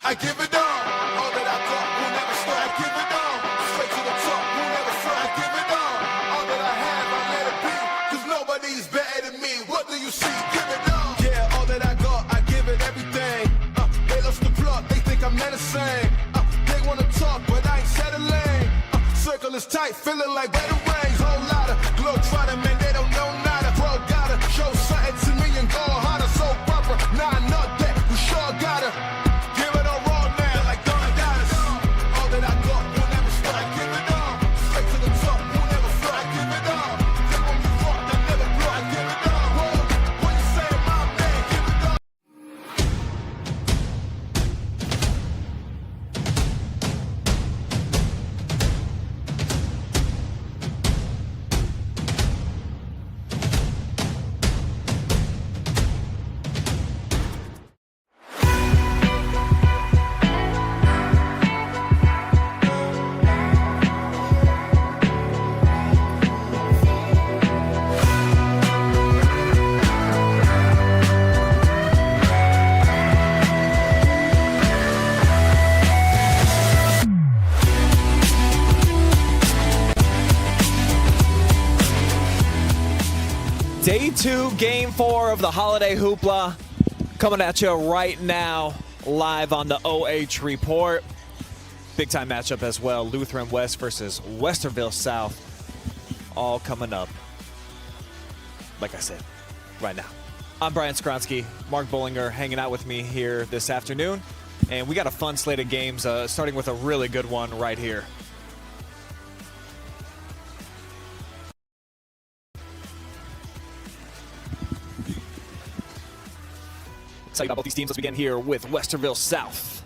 I give it all that I got will never stop. I give it all, straight to the top, will never stop. I give it all that I have, I let it be, cause nobody's better than me. What do you see? Give it all. Yeah, all that I got, I give it everything. They lost the plot, they think I'm menacing. They wanna talk, but I ain't settling. Circle is tight, feeling like better rings. Whole lot of glow trying, man, they don't know nada. Bro, gotta show something to me and go harder. So proper, nah, not that, we sure gotta. Day 2, Game 4 of the Holiday Hoopla, coming at you right now, live on the OH Report. Big-time matchup as well, Lutheran West versus Westerville South, all coming up, like I said, right now. I'm Ryan Calo, Mark Bollinger hanging out with me here this afternoon, and we got a fun slate of games, starting with a really good one right here. Excited about both these teams. Let's begin here with Westerville South.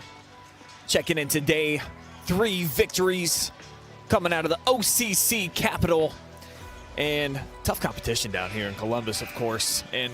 Checking in today, 3 victories coming out of the OCC capital. And tough competition down here in Columbus, of course. And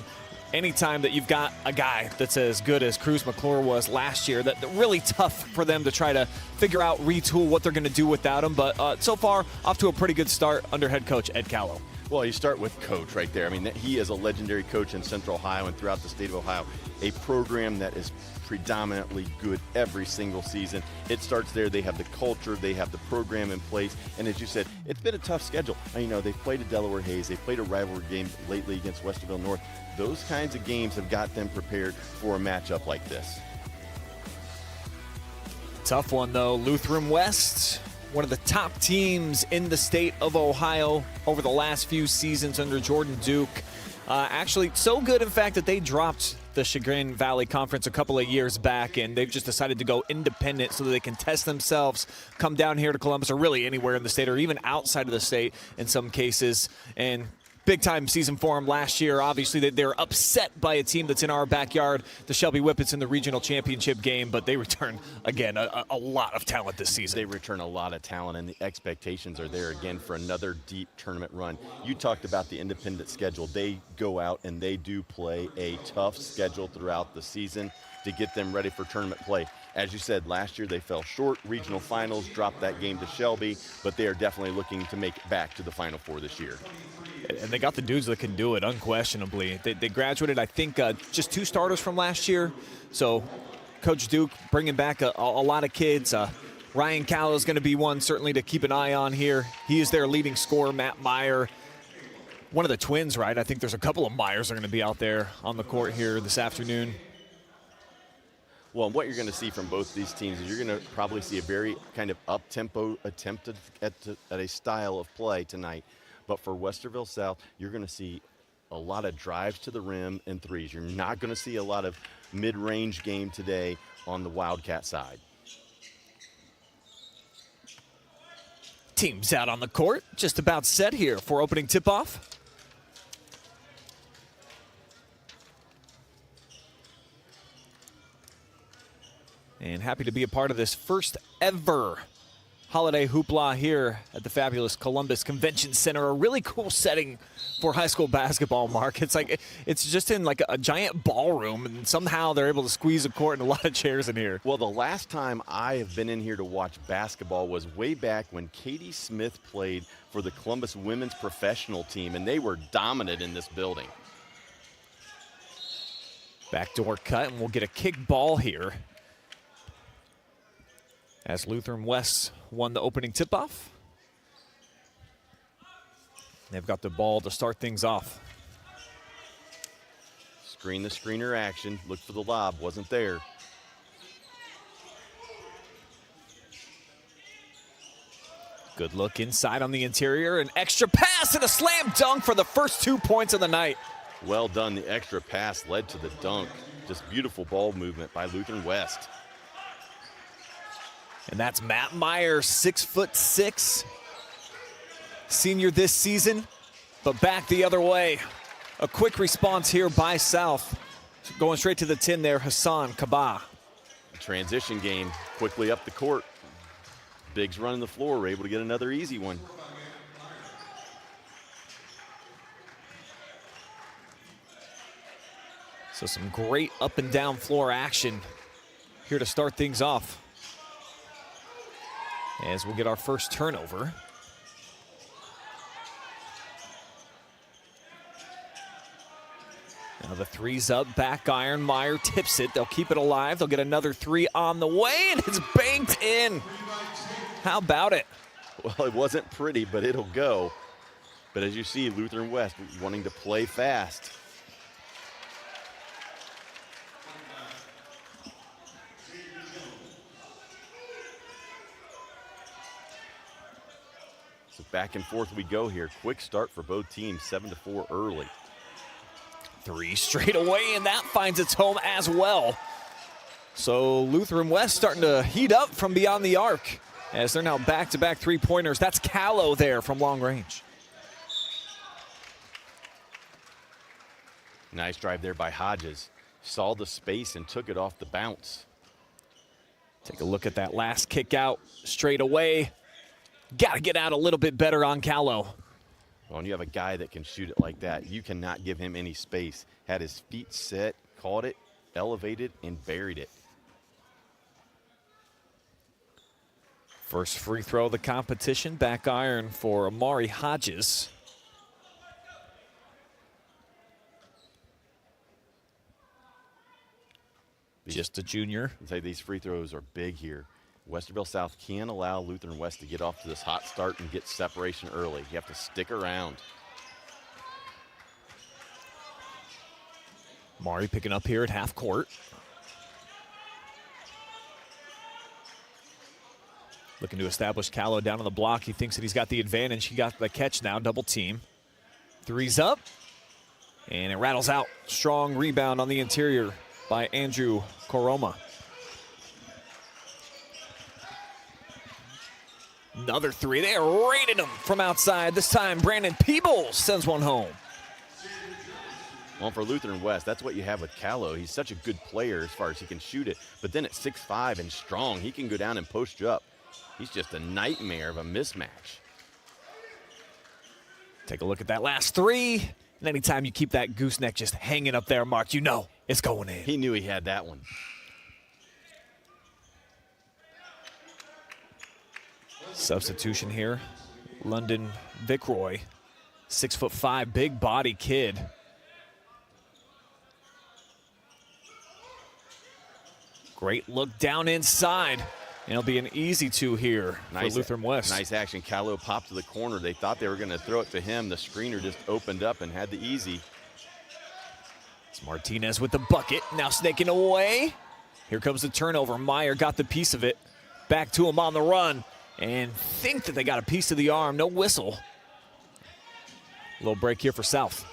anytime that you've got a guy that's as good as Cruz McClure was last year, that really tough for them to try to figure out, retool what they're going to do without him. But so far, off to a pretty good start under head coach Ed Calo. Well, you start with coach right there. I mean, he is a legendary coach in Central Ohio and throughout the state of Ohio. A program that is predominantly good every single season. It starts there. They have the culture. They have the program in place. And as you said, it's been a tough schedule. You know, they've played a Delaware Hayes. They've played a rivalry game lately against Westerville North. Those kinds of games have got them prepared for a matchup like this. Tough one, though. Lutheran West, one of the top teams in the state of Ohio over the last few seasons under Jordan Duke. Actually, so good, in fact, that they dropped the Chagrin Valley Conference a couple of years back, and they've just decided to go independent so that they can test themselves, come down here to Columbus or really anywhere in the state or even outside of the state in some cases. And big-time season for them last year. Obviously, they're upset by a team that's in our backyard, the Shelby Whippets, in the regional championship game, but they return, again, a lot of talent this season. They return a lot of talent, and the expectations are there again for another deep tournament run. You talked about the independent schedule. They go out and they do play a tough schedule throughout the season to get them ready for tournament play. As you said, last year they fell short, regional finals, dropped that game to Shelby, but they are definitely looking to make it back to the Final Four this year. And they got the dudes that can do it, unquestionably. They graduated, I think, just 2 starters from last year. So Coach Duke bringing back a lot of kids. Ryan Calo is going to be one certainly to keep an eye on here. He is their leading scorer, Matt Meyer. One of the twins, right? I think there's a couple of Meyers are going to be out there on the court here this afternoon. Well, what you're going to see from both these teams is you're going to probably see a very kind of up-tempo attempt at a style of play tonight. But for Westerville South, you're going to see a lot of drives to the rim and threes. You're not going to see a lot of mid-range game today on the Wildcat side. Teams out on the court, just about set here for opening tip-off. And happy to be a part of this first ever Holiday Hoopla here at the fabulous Columbus Convention Center. A really cool setting for high school basketball, Mark. It's like it's just in like a giant ballroom, and somehow they're able to squeeze a court and a lot of chairs in here. Well, the last time I have been in here to watch basketball was way back when Katie Smith played for the Columbus women's professional team, and they were dominant in this building. Backdoor cut, and we'll get a kick ball here. as Lutheran West won the opening tip-off. They've got the ball to start things off. Screen the screener action. Look for the lob. Wasn't there. Good look inside on the interior. An extra pass and a slam dunk for the first 2 points of the night. Well done. The extra pass led to the dunk. Just beautiful ball movement by Lutheran West. And that's Matt Meyer, 6'6", senior this season, but back the other way. A quick response here by South. Going straight to the tin there, Hassan Kabah. Transition game, quickly up the court. Bigs running the floor, were able to get another easy one. So some great up and down floor action here to start things off. As we'll get our first turnover. Now the three's up, back iron, Meyer tips it. They'll keep it alive. They'll get another three on the way, and it's banked in. How about it? Well, it wasn't pretty, but it'll go. But as you see, Lutheran West wanting to play fast. So back and forth we go here. Quick start for both teams, 7-4 early. Three straight away, and that finds its home as well. So Lutheran West starting to heat up from beyond the arc as they're now back-to-back three-pointers. That's Calo there from long range. Nice drive there by Hodges. Saw the space and took it off the bounce. Take a look at that last kick out straight away. Got to get out a little bit better on Calo. Well, when you have a guy that can shoot it like that, you cannot give him any space. Had his feet set, caught it, elevated, and buried it. First free throw of the competition, back iron for Amari Hodges. Just a junior. I'd say these free throws are big here. Westerville South can't allow Lutheran West to get off to this hot start and get separation early. You have to stick around. Amari picking up here at half court. Looking to establish Calo down on the block. He thinks that he's got the advantage. He got the catch now, double team. Three's up, and it rattles out. Strong rebound on the interior by Andrew Koroma. Another three. They are raiding him from outside. This time, Brandon Peebles sends one home. Well, for Lutheran West, that's what you have with Calo. He's such a good player as far as he can shoot it. But then at 6'5" and strong, he can go down and post you up. He's just a nightmare of a mismatch. Take a look at that last three. And anytime you keep that gooseneck just hanging up there, Mark, you know it's going in. He knew he had that one. Substitution here. London Vickroy, 6'5", big body kid. Great look down inside. And it'll be an easy two here for Lutheran West. Nice action. Calo popped to the corner. They thought they were going to throw it to him. The screener just opened up and had the easy. It's Martinez with the bucket. Now snaking away. Here comes the turnover. Meyer got the piece of it. Back to him on the run. And think that they got a piece of the arm. No whistle. Little break here for South.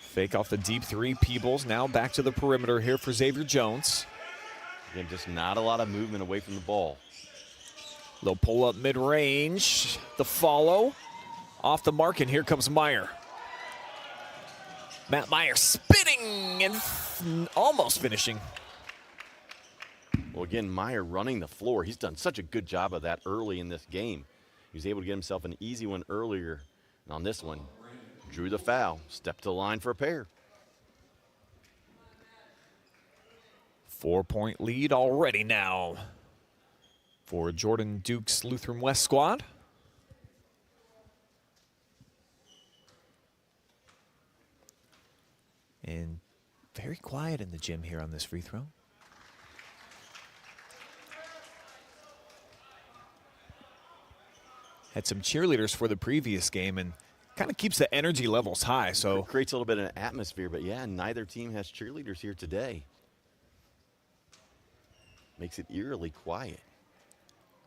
Fake off the deep three. Peebles now back to the perimeter here for Xavier Jones. Again, just not a lot of movement away from the ball. Little pull up mid-range. The follow. Off the mark, and here comes Meyer. Matt Meyer spinning and almost finishing. Well, again, Meyer running the floor. He's done such a good job of that early in this game. He was able to get himself an easy one earlier. And on this one, drew the foul, stepped to the line for a pair. 4-point lead already now for Jordan Duke's Lutheran West squad. And Very quiet in the gym here on this free throw. Had some cheerleaders for the previous game and kind of keeps the energy levels high. So it creates a little bit of an atmosphere, but yeah, neither team has cheerleaders here today. Makes it eerily quiet.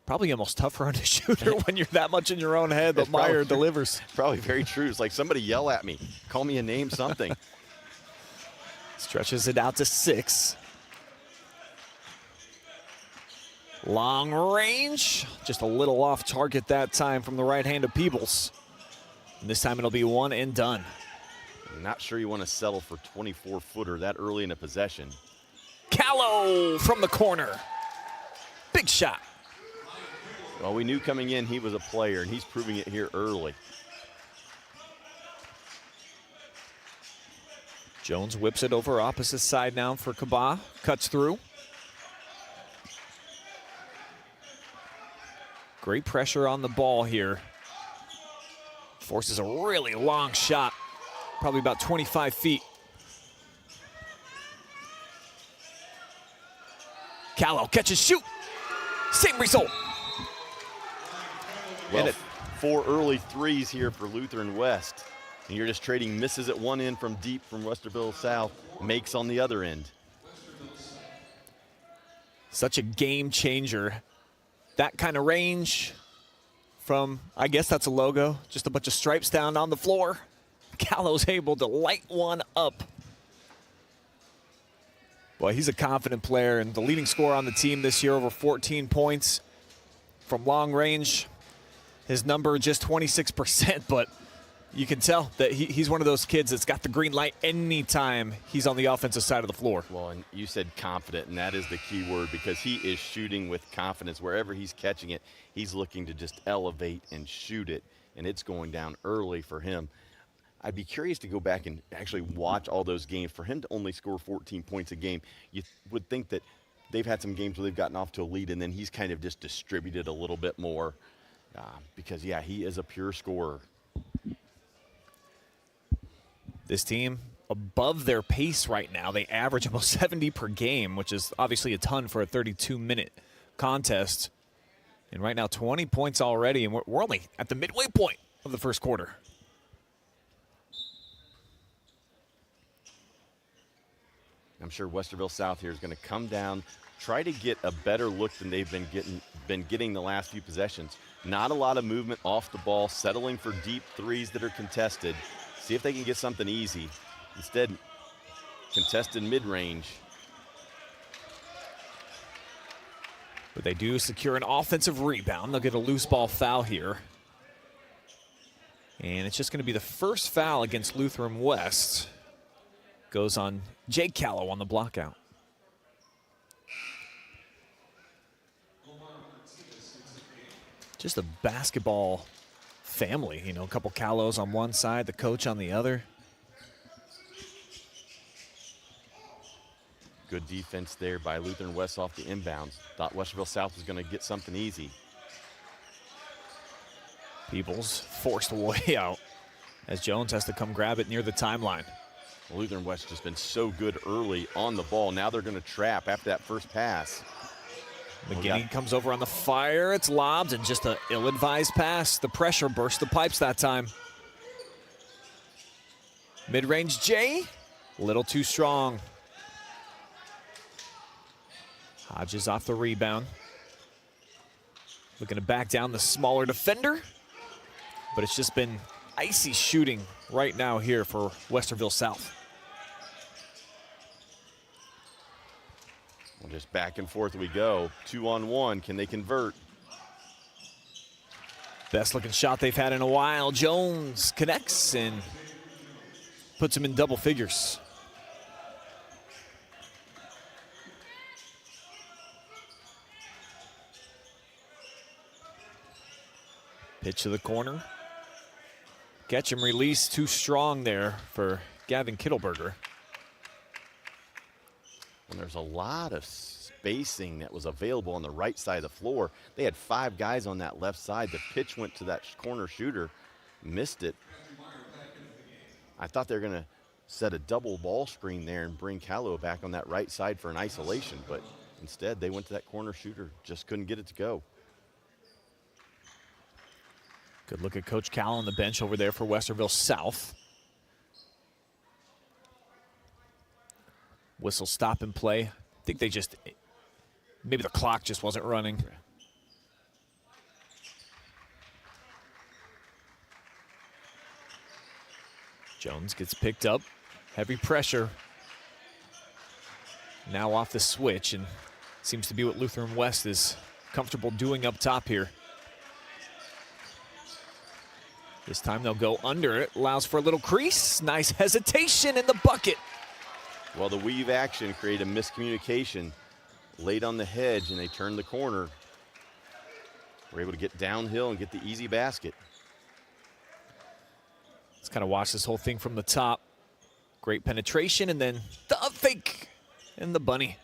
Probably almost tougher on a shooter when you're that much in your own head, but Meyer delivers. Probably very true. It's like somebody yell at me, call me a name, something. Stretches it out to 6. Long range, just a little off target that time from the right hand of Peebles. And this time it'll be one and done. I'm not sure you want to settle for 24-footer that early in a possession. Calo from the corner. Big shot. Well, we knew coming in he was a player, and he's proving it here early. Jones whips it over opposite side now for Kaba. Cuts through. Great pressure on the ball here. Forces a really long shot, probably about 25 feet. Calo catches, shoot. Same result. Well, 4 early threes here for Lutheran West. And you're just trading misses at one end from deep from Westerville South, makes on the other end. Such a game changer. That kind of range from, I guess that's a logo, just a bunch of stripes down on the floor. Calo's able to light one up. Boy, he's a confident player and the leading scorer on the team this year, over 14 points from long range. His number just 26%, but you can tell that he's one of those kids that's got the green light anytime he's on the offensive side of the floor. Well, and you said confident, and that is the key word because he is shooting with confidence. Wherever he's catching it, he's looking to just elevate and shoot it, and it's going down early for him. I'd be curious to go back and actually watch all those games. For him to only score 14 points a game, you would think that they've had some games where they've gotten off to a lead, and then he's kind of just distributed a little bit more because, yeah, he is a pure scorer. This team above their pace right now. They average almost 70 per game, which is obviously a ton for a 32-minute contest. And right now, 20 points already, and we're only at the midway point of the first quarter. I'm sure Westerville South here is going to come down, try to get a better look than they've been getting the last few possessions. Not a lot of movement off the ball, settling for deep threes that are contested. See if they can get something easy. Instead, contested mid-range. But they do secure an offensive rebound. They'll get a loose ball foul here. And it's just going to be the first foul against Lutheran West. Goes on Jake Calo on the block out. Just a basketball family, you know, a couple Calos on one side, the coach on the other. Good defense there by Lutheran West off the inbounds. Thought Westerville South was going to get something easy. Peebles forced way out as Jones has to come grab it near the timeline. Lutheran West just been so good early on the ball. Now they're going to trap after that first pass. McGinney comes over on the fire. It's lobbed and just an ill-advised pass. The pressure burst the pipes that time. Mid-range J, a little too strong. Hodges off the rebound. Looking to back down the smaller defender. But it's just been icy shooting right now here for Westerville South. Well, just back and forth we go. 2-on-1, can they convert? Best looking shot they've had in a while. Jones connects and puts him in double figures. Pitch to the corner. Catch him release too strong there for Gavin Kittleberger. And there's a lot of spacing that was available on the right side of the floor. They had 5 guys on that left side. The pitch went to that corner shooter, missed it. I thought they were going to set a double ball screen there and bring Calo back on that right side for an isolation, but instead they went to that corner shooter, just couldn't get it to go. Good look at Coach Calo on the bench over there for Westerville South. Whistle stop and play. I think they just, maybe the clock just wasn't running. Jones gets picked up. Heavy pressure. Now off the switch, and seems to be what Lutheran West is comfortable doing up top here. This time they'll go under it. Allows for a little crease. Nice hesitation in the bucket. Well, the weave action created a miscommunication late on the hedge, and they turned the corner. We're able to get downhill and get the easy basket. Let's kind of watch this whole thing from the top. Great penetration, and then the up fake and the bunny.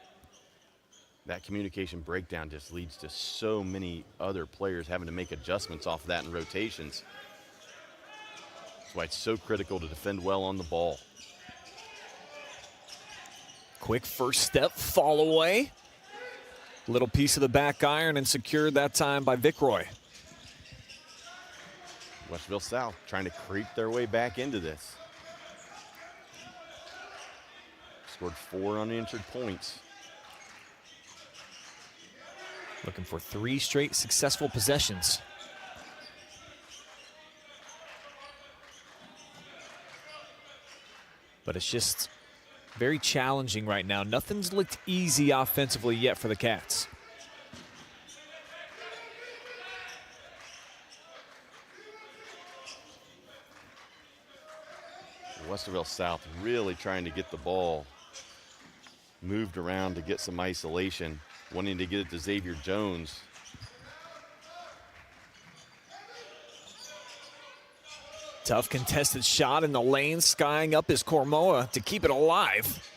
That communication breakdown just leads to so many other players having to make adjustments off of that in rotations. That's why it's so critical to defend well on the ball. Quick first step, fall away. Little piece of the back iron and secured that time by Vicroy. Westerville South trying to creep their way back into this. Scored 4 unanswered points. Looking for 3 straight successful possessions. But it's just very challenging right now. Nothing's looked easy offensively yet for the Cats. Westerville South really trying to get the ball moved around to get some isolation, wanting to get it to Xavier Jones. Tough contested shot in the lane, skying up is Cormoa to keep it alive.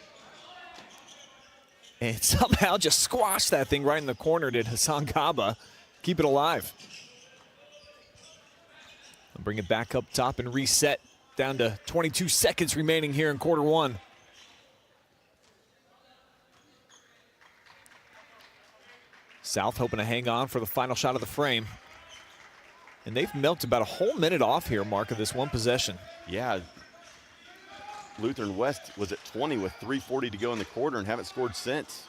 And somehow just squashed that thing right in the corner, did Hassan Kaba. Keep it alive. I'll bring it back up top and reset. Down to 22 seconds remaining here in quarter one. South hoping to hang on for the final shot of the frame. And they've milked about a whole minute off here, Mark, of this one possession. Yeah. Lutheran West was at 20 with 3:40 to go in the quarter and haven't scored since.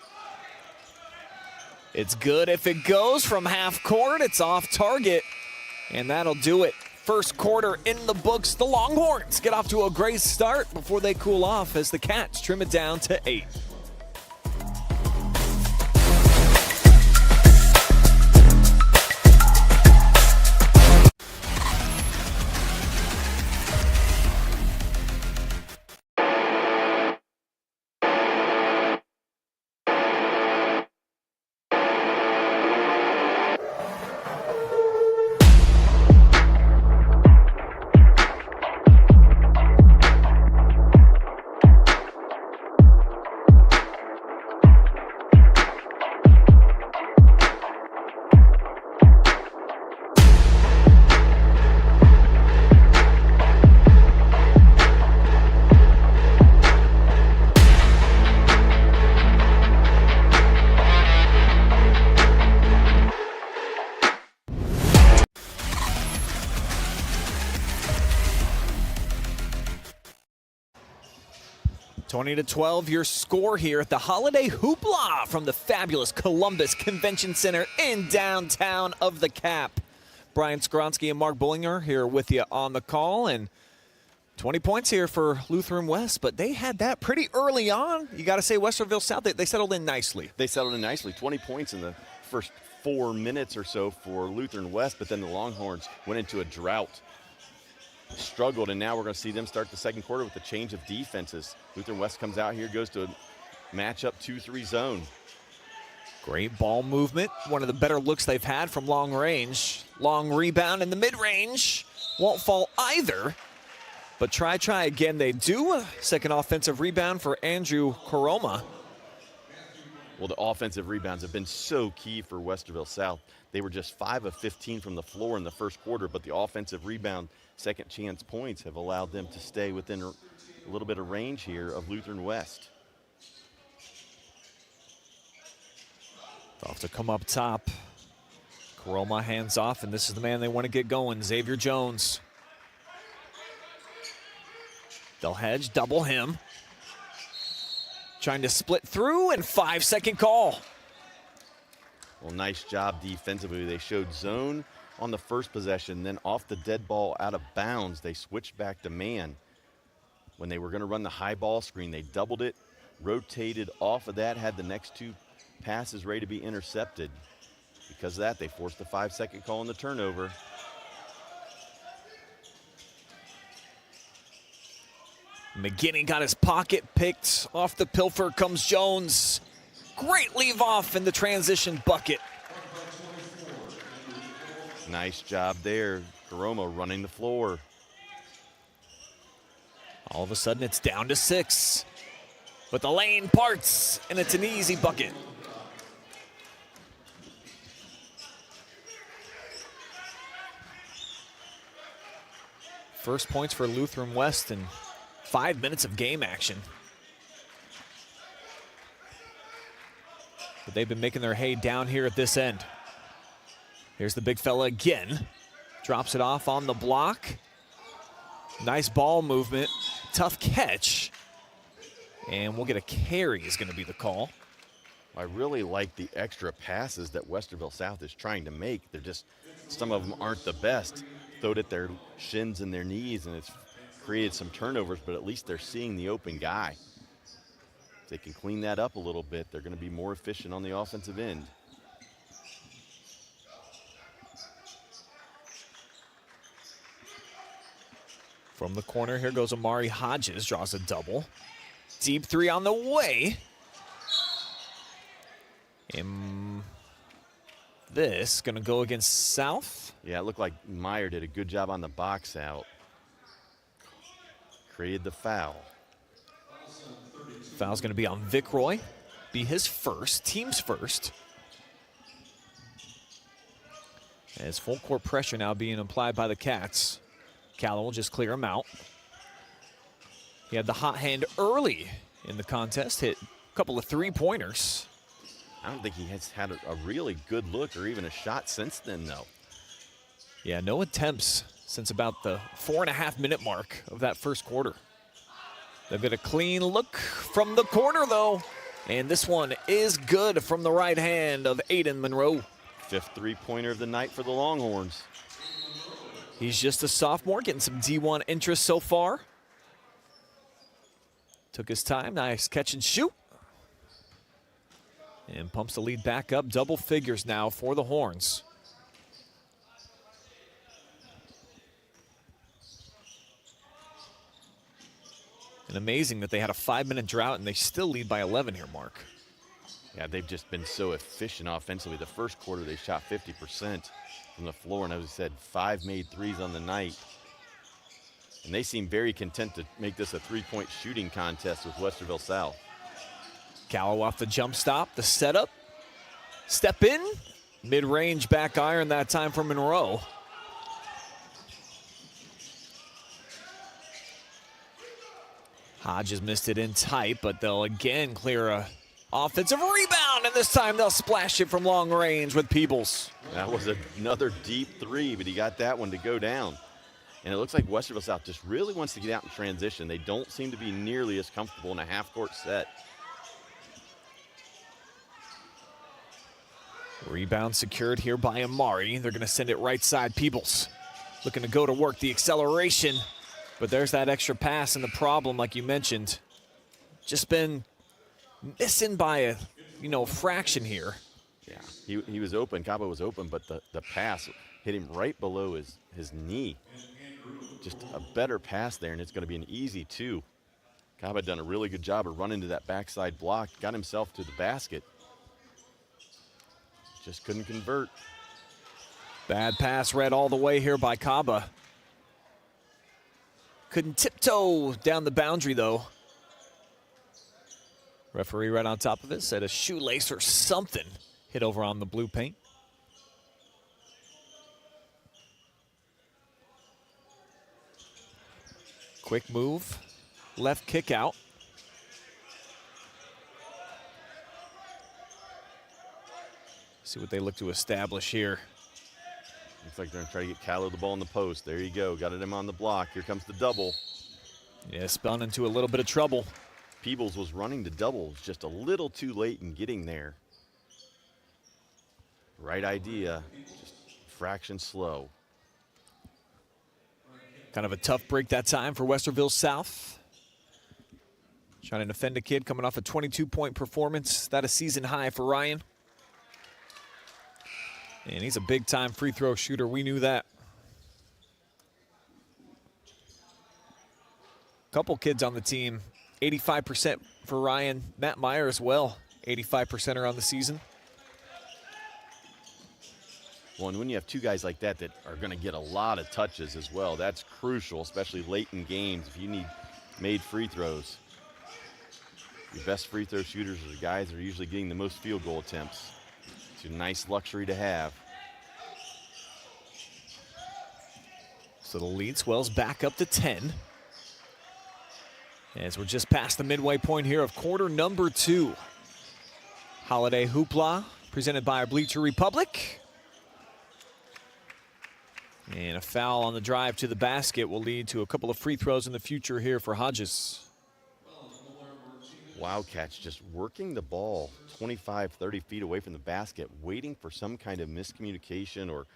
It's good if it goes from half court. It's off target, and that'll do it. First quarter in the books. The Longhorns get off to a great start before they cool off as the Cats trim it down to 8. to 12, your score here at the Holiday Hoopla from the fabulous Columbus Convention Center in downtown of the Cap. Brian Skowronski and Mark Bollinger here with you on the call, and 20 points here for Lutheran West, but they had that pretty early on. You got to say Westerville South, they settled in nicely. They settled in nicely, 20 points in the first 4 minutes or so for Lutheran West, but then the Longhorns went into a drought. Struggled, and now we're going to see them start the second quarter with a change of defenses. Lutheran West comes out here, goes to a matchup 2-3 zone. Great ball movement. One of the better looks they've had from long range. Long rebound in the mid-range. Won't fall either. But try again. They do. A second offensive rebound for Andrew Koroma. Well, the offensive rebounds have been so key for Westerville South. They were just 5 of 15 from the floor in the first quarter, but the offensive rebound, second chance points have allowed them to stay within a little bit of range here of Lutheran West. Off to come up top. Caroma hands off, and this is the man they want to get going, Xavier Jones. They'll hedge, double him. Trying to split through, and 5-second call. Well, nice job defensively. They showed zone on the first possession, then off the dead ball out of bounds, they switched back to man. When they were going to run the high ball screen, they doubled it, rotated off of that, had the next two passes ready to be intercepted. Because of that, they forced the 5-second call on the turnover. McGinney got his pocket picked. Off the pilfer comes Jones. Great leave off in the transition bucket. Nice job there. Caroma running the floor. All of a sudden, it's down to 6. But the lane parts, and it's an easy bucket. First points for Lutheran West in 5 minutes of game action. But they've been making their hay down here at this end. Here's the big fella again. Drops it off on the block. Nice ball movement. Tough catch. And we'll get a carry is going to be the call. I really like the extra passes that Westerville South is trying to make. They're just, some of them aren't the best. Throw it at their shins and their knees, and it's created some turnovers, but at least they're seeing the open guy. If they can clean that up a little bit, they're going to be more efficient on the offensive end. From the corner, here goes Amari Hodges, draws a double. Deep three on the way. And this gonna go against South. Yeah, it looked like Meyer did a good job on the box out. Created the foul. Foul's gonna be on Vic Roy. Be his first, team's first. As full court pressure now being applied by the Cats. Calo will just clear him out. He had the hot hand early in the contest, hit a couple of three-pointers. I don't think he has had a really good look or even a shot since then, though. Yeah, no attempts since about the 4.5-minute mark of that first quarter. They've got a clean look from the corner, though. And this one is good from the right hand of Aiden Monroe. 5th three-pointer of the night for the Longhorns. He's just a sophomore, getting some D1 interest so far. Took his time, nice catch and shoot. And pumps the lead back up, double figures now for the Horns. And amazing that they had a 5-minute drought and they still lead by 11 here, Mark. Yeah, they've just been so efficient offensively. The first quarter, they shot 50% from the floor, and as I said, 5 made threes on the night. And they seem very content to make this a three-point shooting contest with Westerville South. Calo off the jump stop, the setup. Step in, mid-range back iron that time for Monroe. Hodges missed it in tight, but they'll again clear a offensive rebound, and this time they'll splash it from long range with Peebles. That was another deep three, but he got that one to go down. And it looks like Westerville South just really wants to get out in transition. They don't seem to be nearly as comfortable in a half-court set. Rebound secured here by Amari. They're going to send it right side. Peebles looking to go to work the acceleration, but there's that extra pass, and the problem, like you mentioned, just been missing by a fraction here. Yeah, he was open. Cabo was open, but the pass hit him right below his knee. Just a better pass there, and it's going to be an easy 2. Cabo had done a really good job of running to that backside block, got himself to the basket. Just couldn't convert. Bad pass read all the way here by Kaba. Couldn't tiptoe down the boundary, though. Referee right on top of it said a shoelace or something hit over on the blue paint. Quick move. left kick out. See what they look to establish here. Looks like they're going to try to get Calo the ball in the post. There you go. Got him on the block. Here comes the double. Yeah, spun into a little bit of trouble. Peebles was running the doubles just a little too late in getting there. Right idea, just fraction slow. Kind of a tough break that time for Westerville South. Trying to defend a kid coming off a 22-point performance. That a season high for Ryan. And he's a big-time free throw shooter. We knew that. Couple kids on the team. 85% for Ryan. Matt Meyer as well. 85%er on the season. Well, and when you have two guys like that that are going to get a lot of touches as well, that's crucial, especially late in games if you need made free throws. Your best free throw shooters are the guys that are usually getting the most field goal attempts. It's a nice luxury to have. So the lead swells back up to 10. As we're just past the midway point here of quarter number 2. Holiday Hoopla, presented by our Bleacher Republic. And a foul on the drive to the basket will lead to a couple of free throws in the future here for Hodges. Wildcats just working the ball 25, 30 feet away from the basket, waiting for some kind of miscommunication or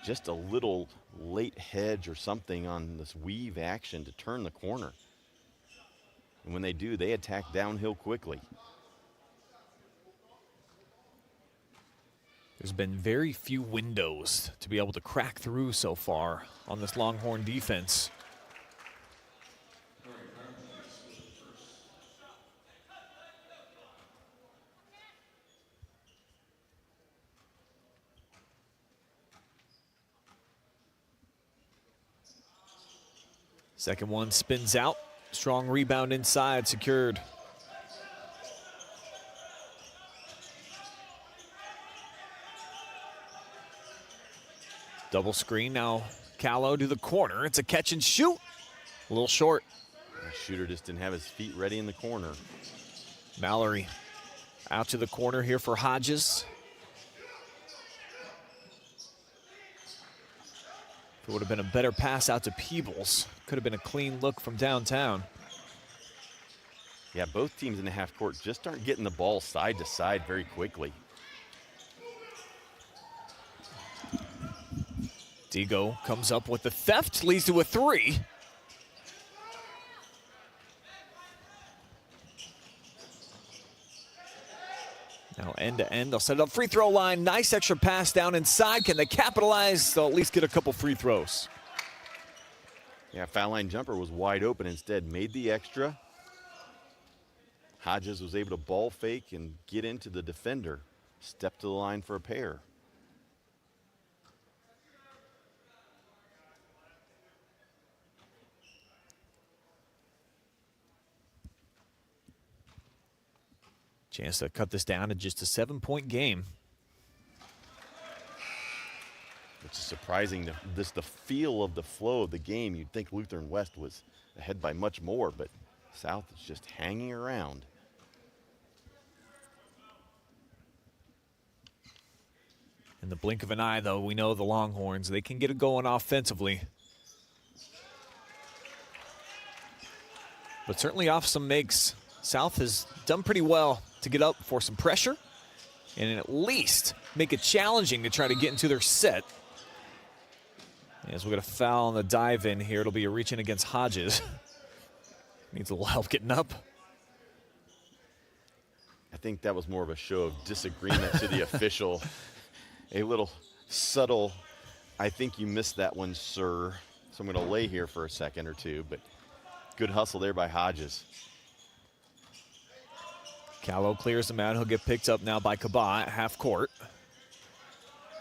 just a little late hedge or something on this weave action to turn the corner. And when they do, they attack downhill quickly. There's been very few windows to be able to crack through so far on this Longhorn defense. Second one spins out. Strong rebound inside, secured. Double screen now. Calo to the corner. It's a catch and shoot. A little short. The shooter just didn't have his feet ready in the corner. Mallory out to the corner here for Hodges. If it would have been a better pass out to Peebles, could have been a clean look from downtown. Yeah, both teams in the half court just aren't getting the ball side to side very quickly. Digo comes up with the theft, leads to a 3. Now end to end, they'll set it up free throw line. Nice extra pass down inside. Can they capitalize? They'll at least get a couple free throws. Yeah, foul line jumper was wide open, instead made the extra. Hodges was able to ball fake and get into the defender. Step to the line for a pair. Chance to cut this down to just a 7-point game. Which is surprising, the feel of the flow of the game. You'd think Lutheran West was ahead by much more, but South is just hanging around. In the blink of an eye, though, we know the Longhorns, they can get it going offensively. But certainly off some makes. South has done pretty well to get up for some pressure and at least make it challenging to try to get into their set. As we got a foul on the dive in here, it'll be a reach in against Hodges. Needs a little help getting up. I think that was more of a show of disagreement to the official. A little subtle, I think you missed that one, sir. So I'm going to lay here for a second or two, but good hustle there by Hodges. Calo clears him out. He'll get picked up now by Kaba at half court.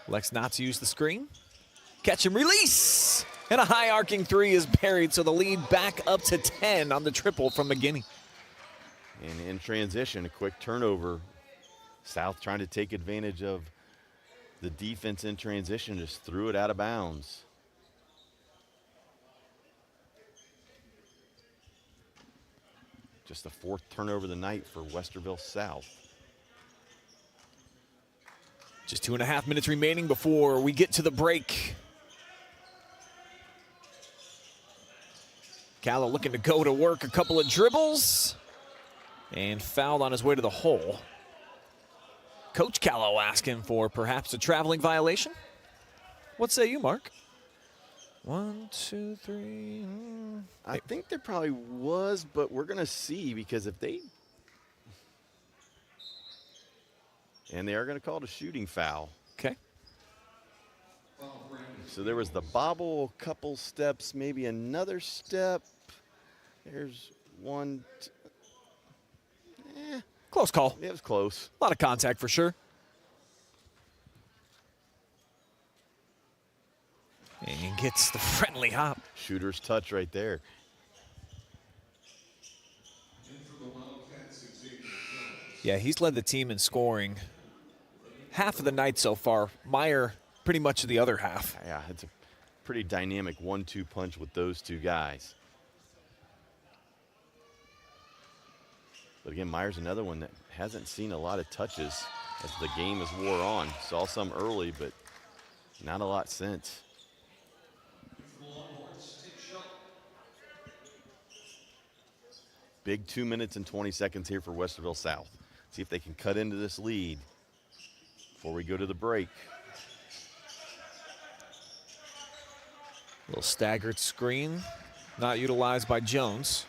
Elects not to use the screen. Catch and release. And a high arcing 3 is buried, so the lead back up to 10 on the triple from McGinney. And in transition, a quick turnover. South trying to take advantage of the defense in transition, just threw it out of bounds. Just the 4th turnover of the night for Westerville South. Just 2.5 minutes remaining before we get to the break. Calo looking to go to work, a couple of dribbles, and fouled on his way to the hole. Coach Calo asking for perhaps a traveling violation. What say you, Mark? 1, 2, 3. I think there probably was, but we're going to see, because if they... And they are going to call it a shooting foul. Okay. So there was the bobble, a couple steps, maybe another step. There's one. Close call. It was close. A lot of contact for sure. And gets the friendly hop. Shooter's touch right there. Yeah, he's led the team in scoring half of the night so far. Meyer pretty much the other half. Yeah, it's a pretty dynamic 1-2 punch with those two guys. But again, Meyer's another one that hasn't seen a lot of touches as the game has wore on. Saw some early, but not a lot since. Big 2 minutes and 20 seconds here for Westerville South. See if they can cut into this lead before we go to the break. Little staggered screen, not utilized by Jones.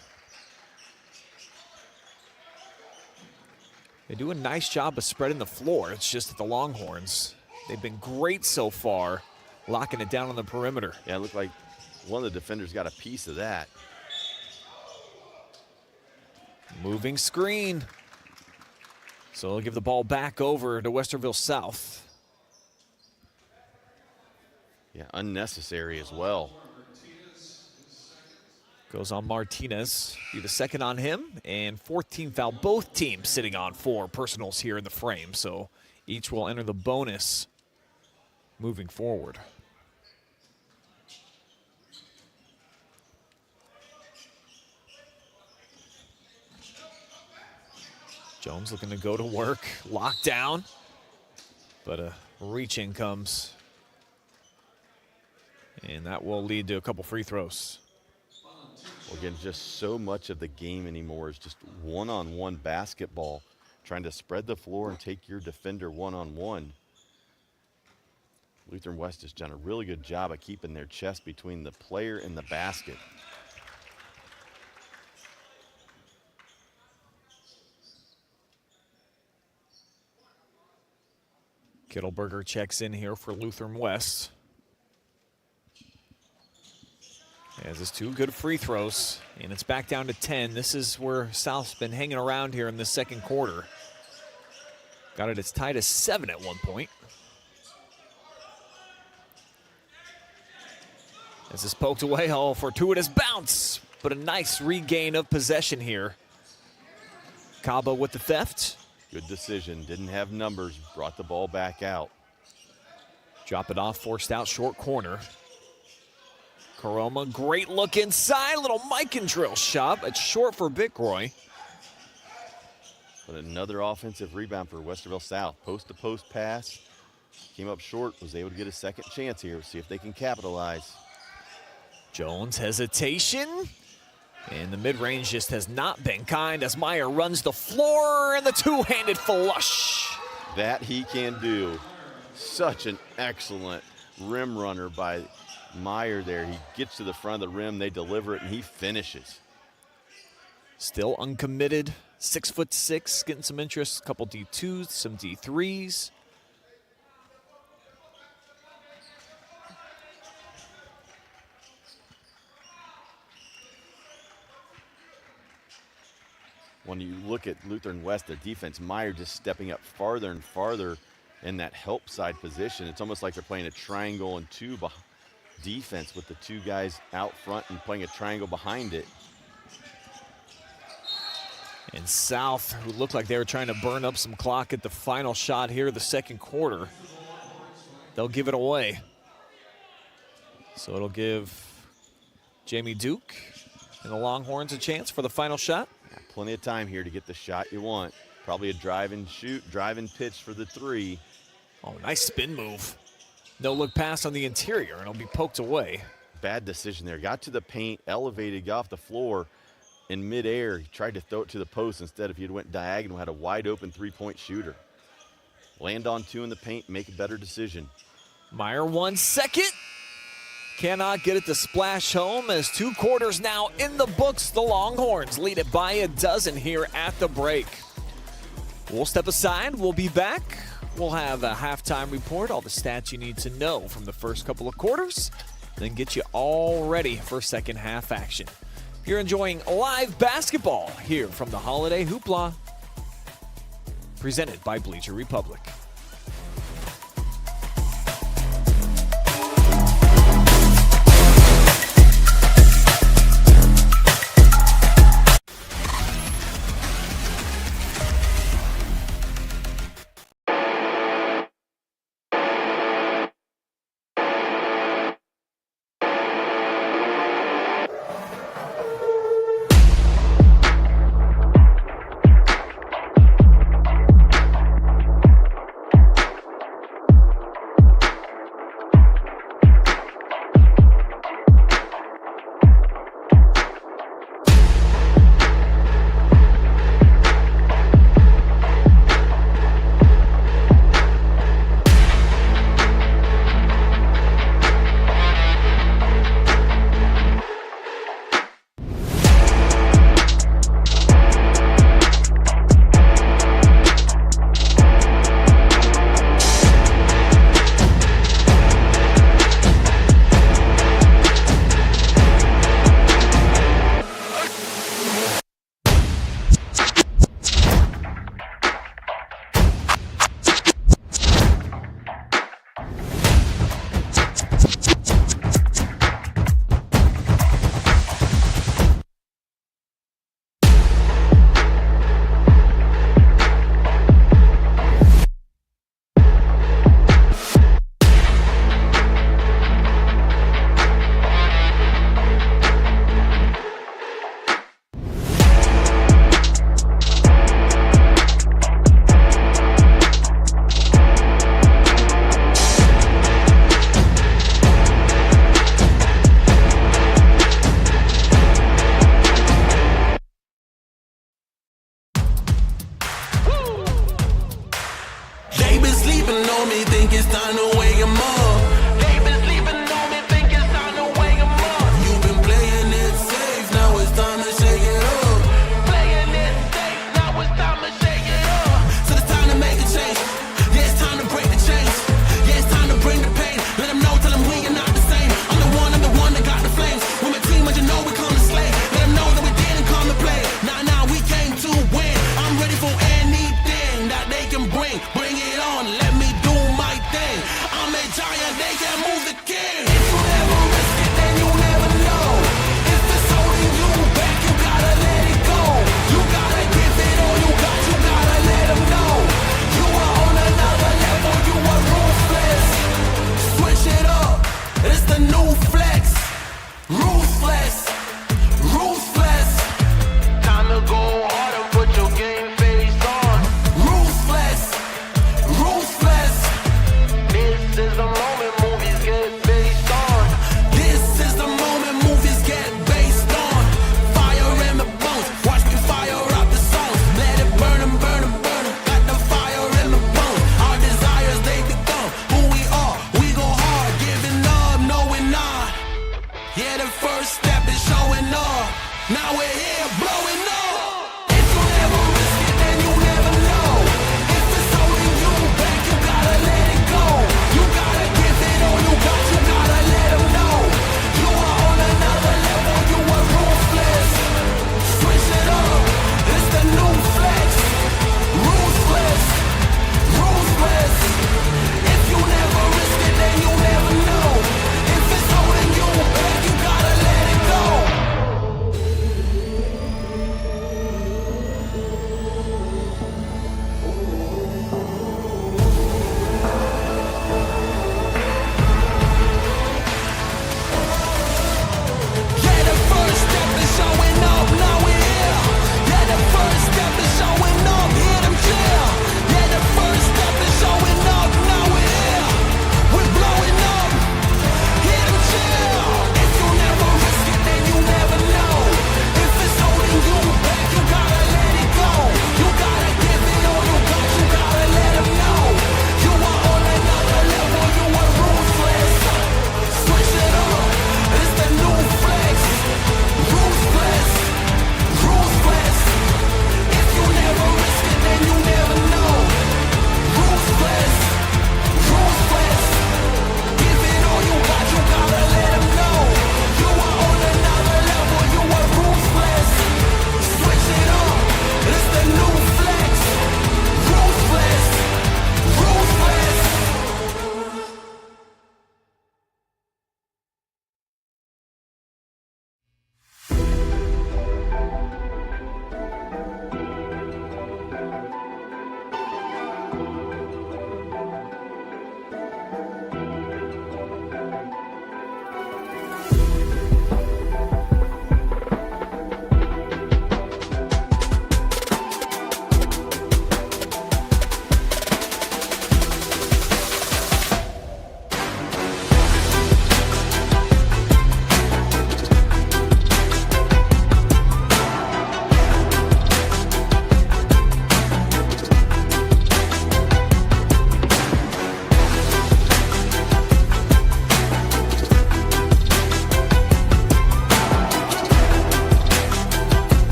They do a nice job of spreading the floor. It's just that the Longhorns, they've been great so far, locking it down on the perimeter. Yeah, it looked like one of the defenders got a piece of that. Moving screen. So they'll give the ball back over to Westerville South. Yeah, unnecessary as well. Goes on Martinez. Be the second on him. And 14 foul. Both teams sitting on 4 personals here in the frame. So each will enter the bonus moving forward. Jones looking to go to work. Locked down. But a reach in comes. And that will lead to a couple free throws. Well, again, just so much of the game anymore is just one-on-one basketball, trying to spread the floor and take your defender one-on-one. Lutheran West has done a really good job of keeping their chest between the player and the basket. Kittleberger checks in here for Lutheran West. As his 2 good free throws, and it's back down to 10. This is where South's been hanging around here in the second quarter. Got it as tight as 7 at one point. As this poked away, fortuitous bounce, but a nice regain of possession here. Cabo with the theft. Good decision, didn't have numbers, brought the ball back out. Drop it off, forced out, short corner. Karoma, great look inside, little Mike and drill shot. It's short for Bickroy. But another offensive rebound for Westerville South. Post-to-post pass, came up short, was able to get a second chance here. See if they can capitalize. Jones hesitation. And the mid-range just has not been kind as Meyer runs the floor and the two-handed flush. That he can do. Such an excellent rim runner by Meyer there. He gets to the front of the rim, they deliver it, and he finishes. Still uncommitted, 6'6", getting some interest, a couple D2s, some D3s. When you look at Lutheran West, the defense, Meyer just stepping up farther and farther in that help side position. It's almost like they're playing a triangle and 2 defense with the 2 guys out front and playing a triangle behind it. And South, who looked like they were trying to burn up some clock at the final shot here of the second quarter, they'll give it away. So it'll give Jamie Duke and the Longhorns a chance for the final shot. Plenty of time here to get the shot you want. Probably a drive and shoot, drive and pitch for the 3. Oh, nice spin move. No look pass on the interior, and it'll be poked away. Bad decision there. Got to the paint, elevated, got off the floor in midair. He tried to throw it to the post instead. If he had went diagonal, had a wide open 3-point shooter. Land on 2 in the paint, make a better decision. Meyer 1 second. Cannot get it to splash home as 2 quarters now in the books. The Longhorns lead it by a dozen here at the break. We'll step aside. We'll be back. We'll have a halftime report, all the stats you need to know from the first couple of quarters, then get you all ready for second half action. You're enjoying live basketball here from the Holiday Hoopla, presented by Bleacher Republic.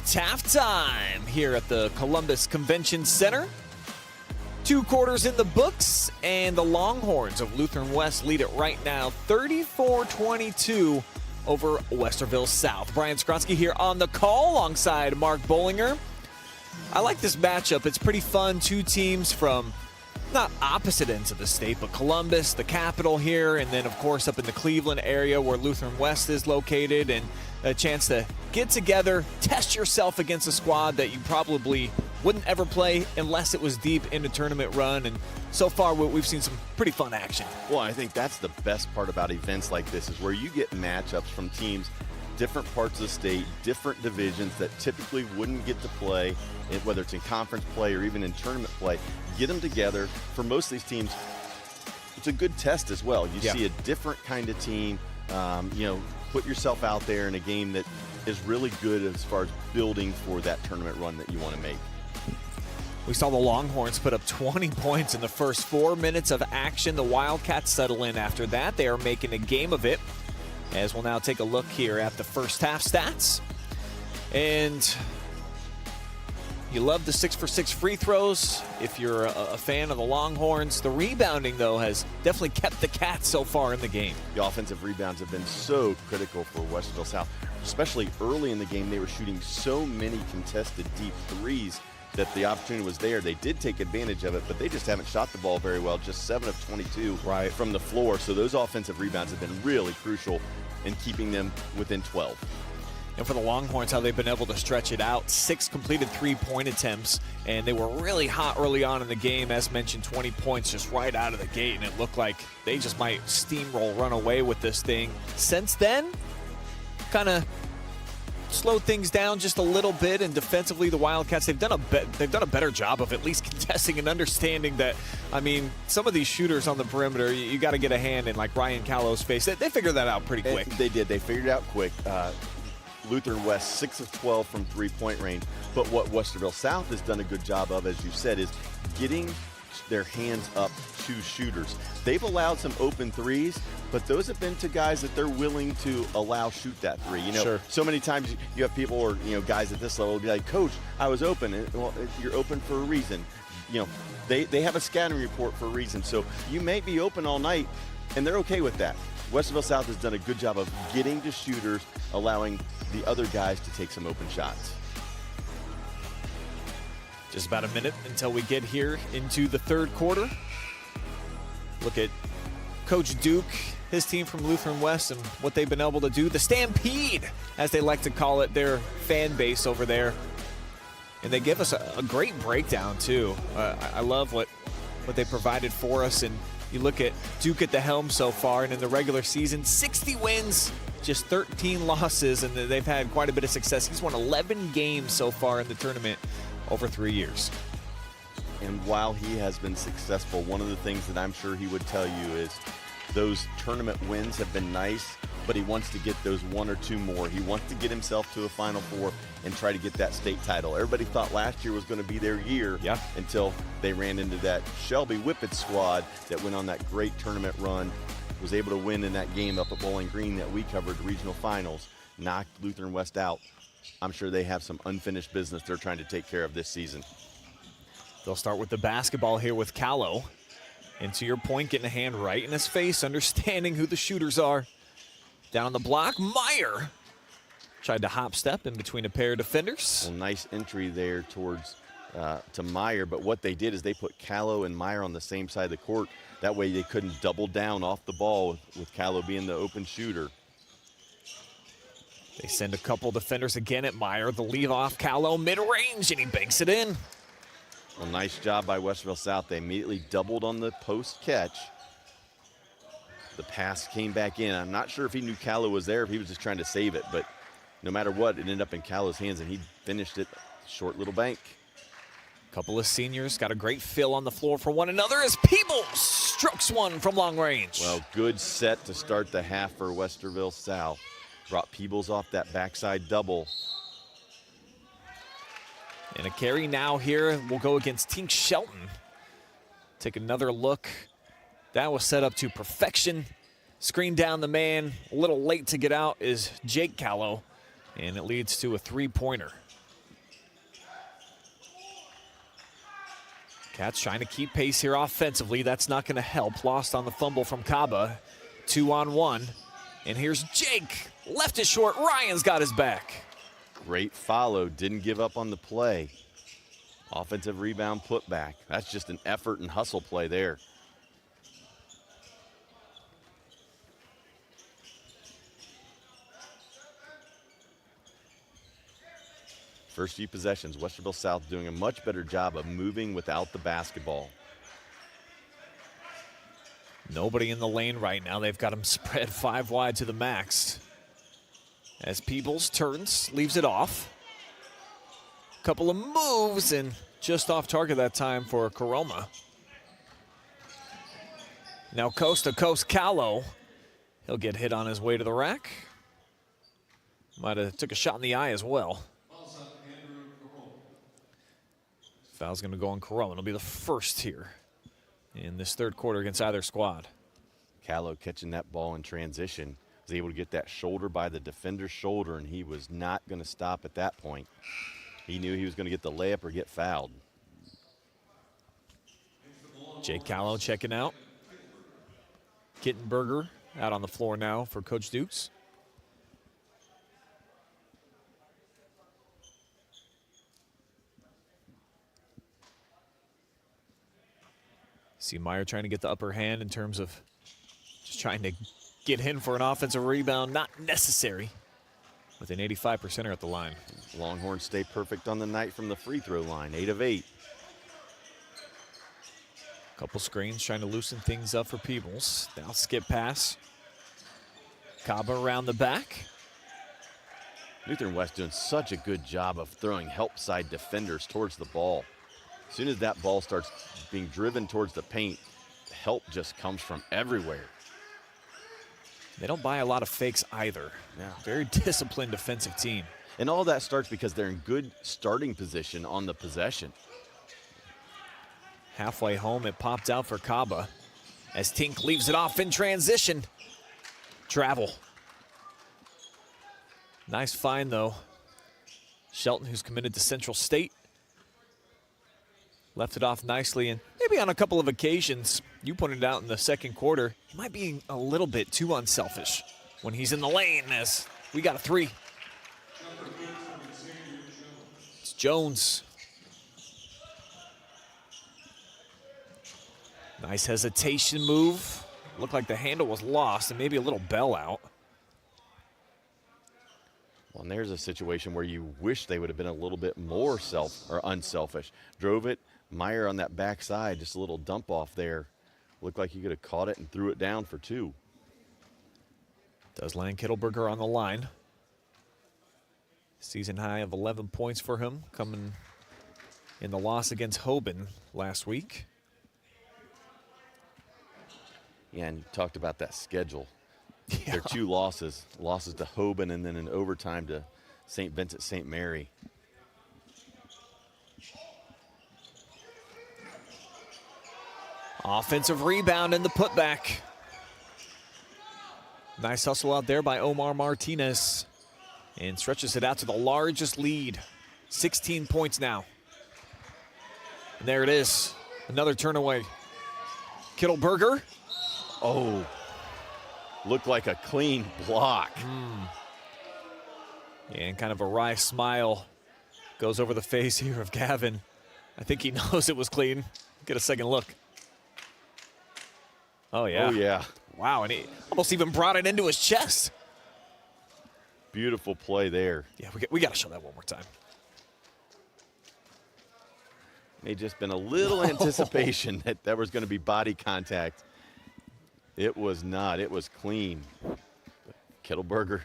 It's halftime here at the Columbus Convention Center. 2 quarters in the books, and the Longhorns of Lutheran West lead it right now 34-22 over Westerville South. Ryan Skowronski here on the call alongside Mark Bollinger. I like this matchup. It's pretty fun. 2 teams from not opposite ends of the state, but Columbus, the capital here, and then, of course, up in the Cleveland area where Lutheran West is located, and a chance to get together, test yourself against a squad that you probably wouldn't ever play unless it was deep in a tournament run. And so far, we've seen some pretty fun action. Well, I think that's the best part about events like this is where you get matchups from teams different parts of the state, different divisions that typically wouldn't get to play, whether it's in conference play or even in tournament play. Get them together. For most of these teams, it's a good test as well. You see a different kind of team, put yourself out there in a game that is really good as far as building for that tournament run that you want to make. We saw the Longhorns put up 20 points in the first 4 minutes of action. The Wildcats settle in after that. They are making a game of it. As we'll now take a look here at the first half stats. And you love the 6-for-6 free throws if you're a fan of the Longhorns. The rebounding, though, has definitely kept the Cats so far in the game. The offensive rebounds have been so critical for Westerville South, especially early in the game. They were shooting so many contested deep threes that the opportunity was there. They did take advantage of it, but they just haven't shot the ball very well, just 7 of 22 from the floor. So those offensive rebounds have been really crucial in keeping them within 12. And for the Longhorns, how they've been able to stretch it out, 6 completed 3-point attempts, and they were really hot early on in the game. As mentioned, 20 points just right out of the gate, and it looked like they just might steamroll, run away with this thing. Since then, kind of slowed things down just a little bit, and defensively the Wildcats, they've done a better job of at least contesting and understanding that, I mean, some of these shooters on the perimeter, you got to get a hand in, like Ryan Calo's face. They figured that out pretty quick. They did. They figured it out quick. Lutheran West, 6 of 12 from 3-point range. But what Westerville South has done a good job of, as you said, is getting their hands up to shooters. They've allowed some open threes, but those have been to guys that they're willing to allow shoot that three. So many times you have people or guys at this level will be like, "Coach, I was open." Well, you're open for a reason. They have a scouting report for a reason. So you may be open all night, and they're okay with that. Westerville South has done a good job of getting to shooters, allowing the other guys to take some open shots. Just about a minute until we get here into the third quarter. Look at Coach Duke, his team from Lutheran West, and what they've been able to do. The Stampede, as they like to call it, their fan base over there. And they give us a great breakdown, too. I love what they provided for us. And you look at Duke at the helm so far, and in the regular season, 60 wins, just 13 losses, and they've had quite a bit of success. He's won 11 games so far in the tournament over 3 years. And while he has been successful, one of the things that I'm sure he would tell you is those tournament wins have been nice, but he wants to get those 1 or 2 more. He wants to get himself to a Final Four and try to get that state title. Everybody thought last year was going to be their year until they ran into that Shelby Whippet squad that went on that great tournament run, was able to win in that game up at Bowling Green that we covered, regional finals, knocked Lutheran West out. I'm sure they have some unfinished business they're trying to take care of this season. They'll start with the basketball here with Calo. And to your point, getting a hand right in his face, understanding who the shooters are. Down the block, Meyer tried to hop step in between a pair of defenders. Well, nice entry there towards to Meyer, but what they did is they put Calo and Meyer on the same side of the court. That way they couldn't double down off the ball with Calo being the open shooter. They send a couple defenders again at Meyer. The lead off Calo mid-range, and he banks it in. Well, nice job by Westerville South. They immediately doubled on the post catch. The pass came back in. I'm not sure if he knew Calo was there, if he was just trying to save it, but no matter what, it ended up in Calo's hands, and he finished it short little bank. Couple of seniors got a great fill on the floor for one another as Peebles strokes one from long range. Well, good set to start the half for Westerville South. Brought Peebles off that backside double. And a carry now here will go against Tink Shelton. Take another look. That was set up to perfection. Screen down the man. A little late to get out is Jake Calo. And it leads to a 3-pointer. Cats trying to keep pace here offensively. That's not going to help. Lost on the fumble from Kaba. 2-on-1. And here's Jake. Left is short. Ryan's got his back. Great follow. Didn't give up on the play. Offensive rebound putback. That's just an effort and hustle play there. First few possessions, Westerville South doing a much better job of moving without the basketball. Nobody in the lane right now. They've got him spread 5 wide to the max. As Peebles turns, leaves it off. Couple of moves and just off target that time for Karoma. Now coast to coast Calo. He'll get hit on his way to the rack. Might have took a shot in the eye as well. Foul's going to go on Karoma. It'll be the first here in this third quarter against either squad. Calo catching that ball in transition. Was able to get that shoulder by the defender's shoulder, and he was not going to stop at that point. He knew he was going to get the layup or get fouled. Jake Calo checking out. Kittenberger out on the floor now for Coach Dukes. See Meyer trying to get the upper hand in terms of just trying to get in for an offensive rebound. Not necessary with an 85%er at the line. Longhorns stay perfect on the night from the free throw line, 8 of 8. Couple screens trying to loosen things up for Peebles. Now skip pass. Kaba around the back. Lutheran West doing such a good job of throwing help side defenders towards the ball. As soon as that ball starts being driven towards the paint, help just comes from everywhere. They don't buy a lot of fakes either. Yeah. Very disciplined defensive team. And all that starts because they're in good starting position on the possession. Halfway home, it popped out for Kaba as Tink leaves it off in transition. Travel. Nice find, though. Shelton, who's committed to Central State, left it off nicely, and maybe on a couple of occasions, you pointed out in the second quarter, he might be a little bit too unselfish when he's in the lane as we got a 3. It's Jones. Nice hesitation move. Looked like the handle was lost and maybe a little bell out. Well, and there's a situation where you wish they would have been a little bit more unselfish. Drove it. Meyer on that backside, just a little dump off there. Looked like he could have caught it and threw it down for 2. Does land Kittelberger on the line. Season high of 11 points for him, coming in the loss against Hoban last week. Yeah, and you talked about that schedule. Yeah. Their 2 losses to Hoban and then in overtime to St. Vincent St. Mary. Offensive rebound and the putback. Nice hustle out there by Omar Martinez. And stretches it out to the largest lead. 16 points now. And there it is. Another turn away. Kittelberger. Oh, looked like a clean block. And kind of a wry smile goes over the face here of Gavin. I think he knows it was clean. Get a second look. Oh, yeah. Oh, yeah. Wow, and he almost even brought it into his chest. Beautiful play there. Yeah, we got to show that one more time. May just been a little anticipation that there was going to be body contact. It was not. It was clean. Kittelberger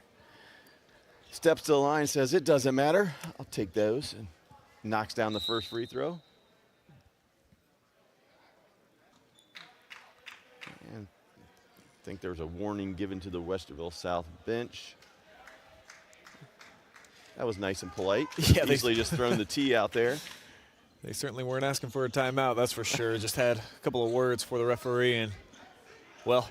steps to the line, says, it doesn't matter. I'll take those, and knocks down the first free throw. And I think there was a warning given to the Westerville South bench. That was nice and polite. Yeah, Easily just thrown the tee out there. They certainly weren't asking for a timeout, that's for sure. Just had a couple of words for the referee, and, well,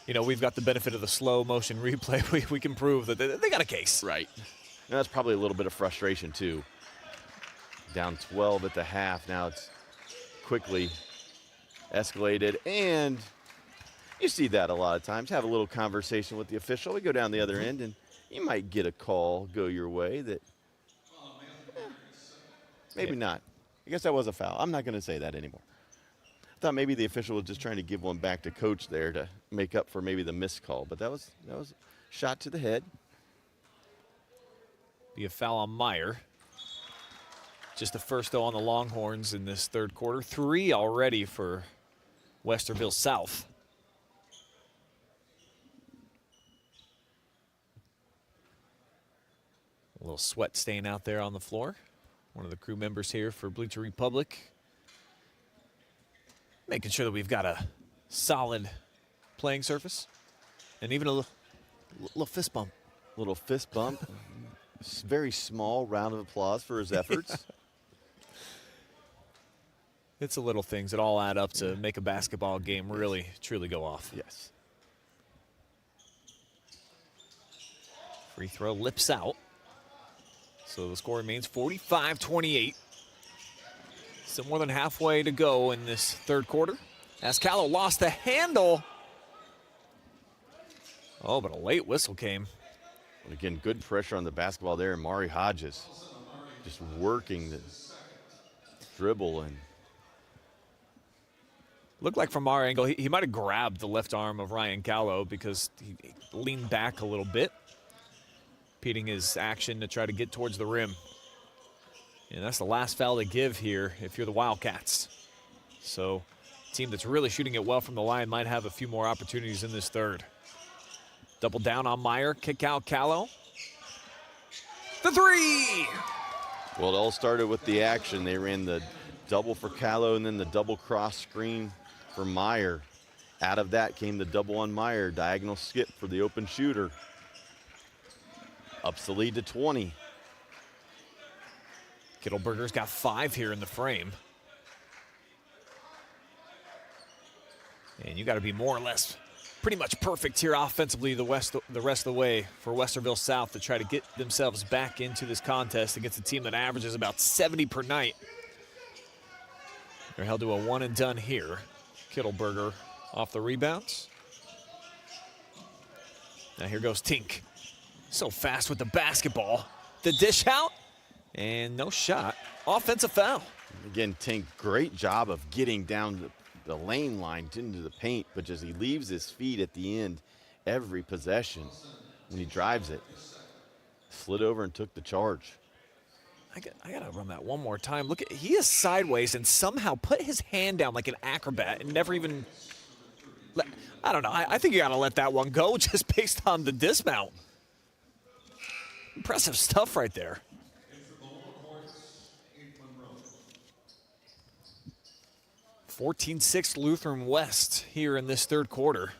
you know, we've got the benefit of the slow motion replay. We can prove that they got a case. Right. And that's probably a little bit of frustration, too. Down 12 at the half. Now it's quickly escalated, and you see that a lot of times. Have a little conversation with the official. We go down the other end, and you might get a call go your way that maybe not. I guess that was a foul. I'm not going to say that anymore. I thought maybe the official was just trying to give one back to coach there to make up for maybe the missed call, but that was a shot to the head. Be a foul on Meyer. Just the first, though, on the Longhorns in this third quarter. 3 already for Westerville South. A little sweat stain out there on the floor. One of the crew members here for Bleacher Republic. Making sure that we've got a solid playing surface. And even a little fist bump. Little fist bump. Very small round of applause for his efforts. It's the little things that all add up to make a basketball game really, truly go off. Yes. Free throw lips out. So the score remains 45-28. So more than halfway to go in this third quarter. As Calo lost the handle. Oh, but a late whistle came. And again, good pressure on the basketball there. Amari Hodges just working the dribble. And looked like from our angle, he might have grabbed the left arm of Ryan Calo because he leaned back a little bit, repeating his action to try to get towards the rim. And that's the last foul to give here if you're the Wildcats. So a team that's really shooting it well from the line might have a few more opportunities in this third. Double down on Meyer, kick out Calo. The three! Well, it all started with the action. They ran the double for Calo and then the double cross screen for Meyer. Out of that came the double on Meyer, diagonal skip for the open shooter. Ups the lead to 20. Kittleberger's got 5 here in the frame. And you got to be more or less pretty much perfect here offensively the rest of the way for Westerville South to try to get themselves back into this contest against a team that averages about 70 per night. They're held to a one and done here. Kittleberger off the rebounds. Now here goes Tink. So fast with the basketball. The dish out, and no shot. Offensive foul. Again, Tink, great job of getting down the lane line into the paint, but just he leaves his feet at the end every possession when he drives it. Slid over and took the charge. I gotta run that one more time. Look, he is sideways and somehow put his hand down like an acrobat and never even, I don't know. I think you gotta let that one go just based on the dismount. Impressive stuff right there. 14-6 Lutheran West here in this third quarter.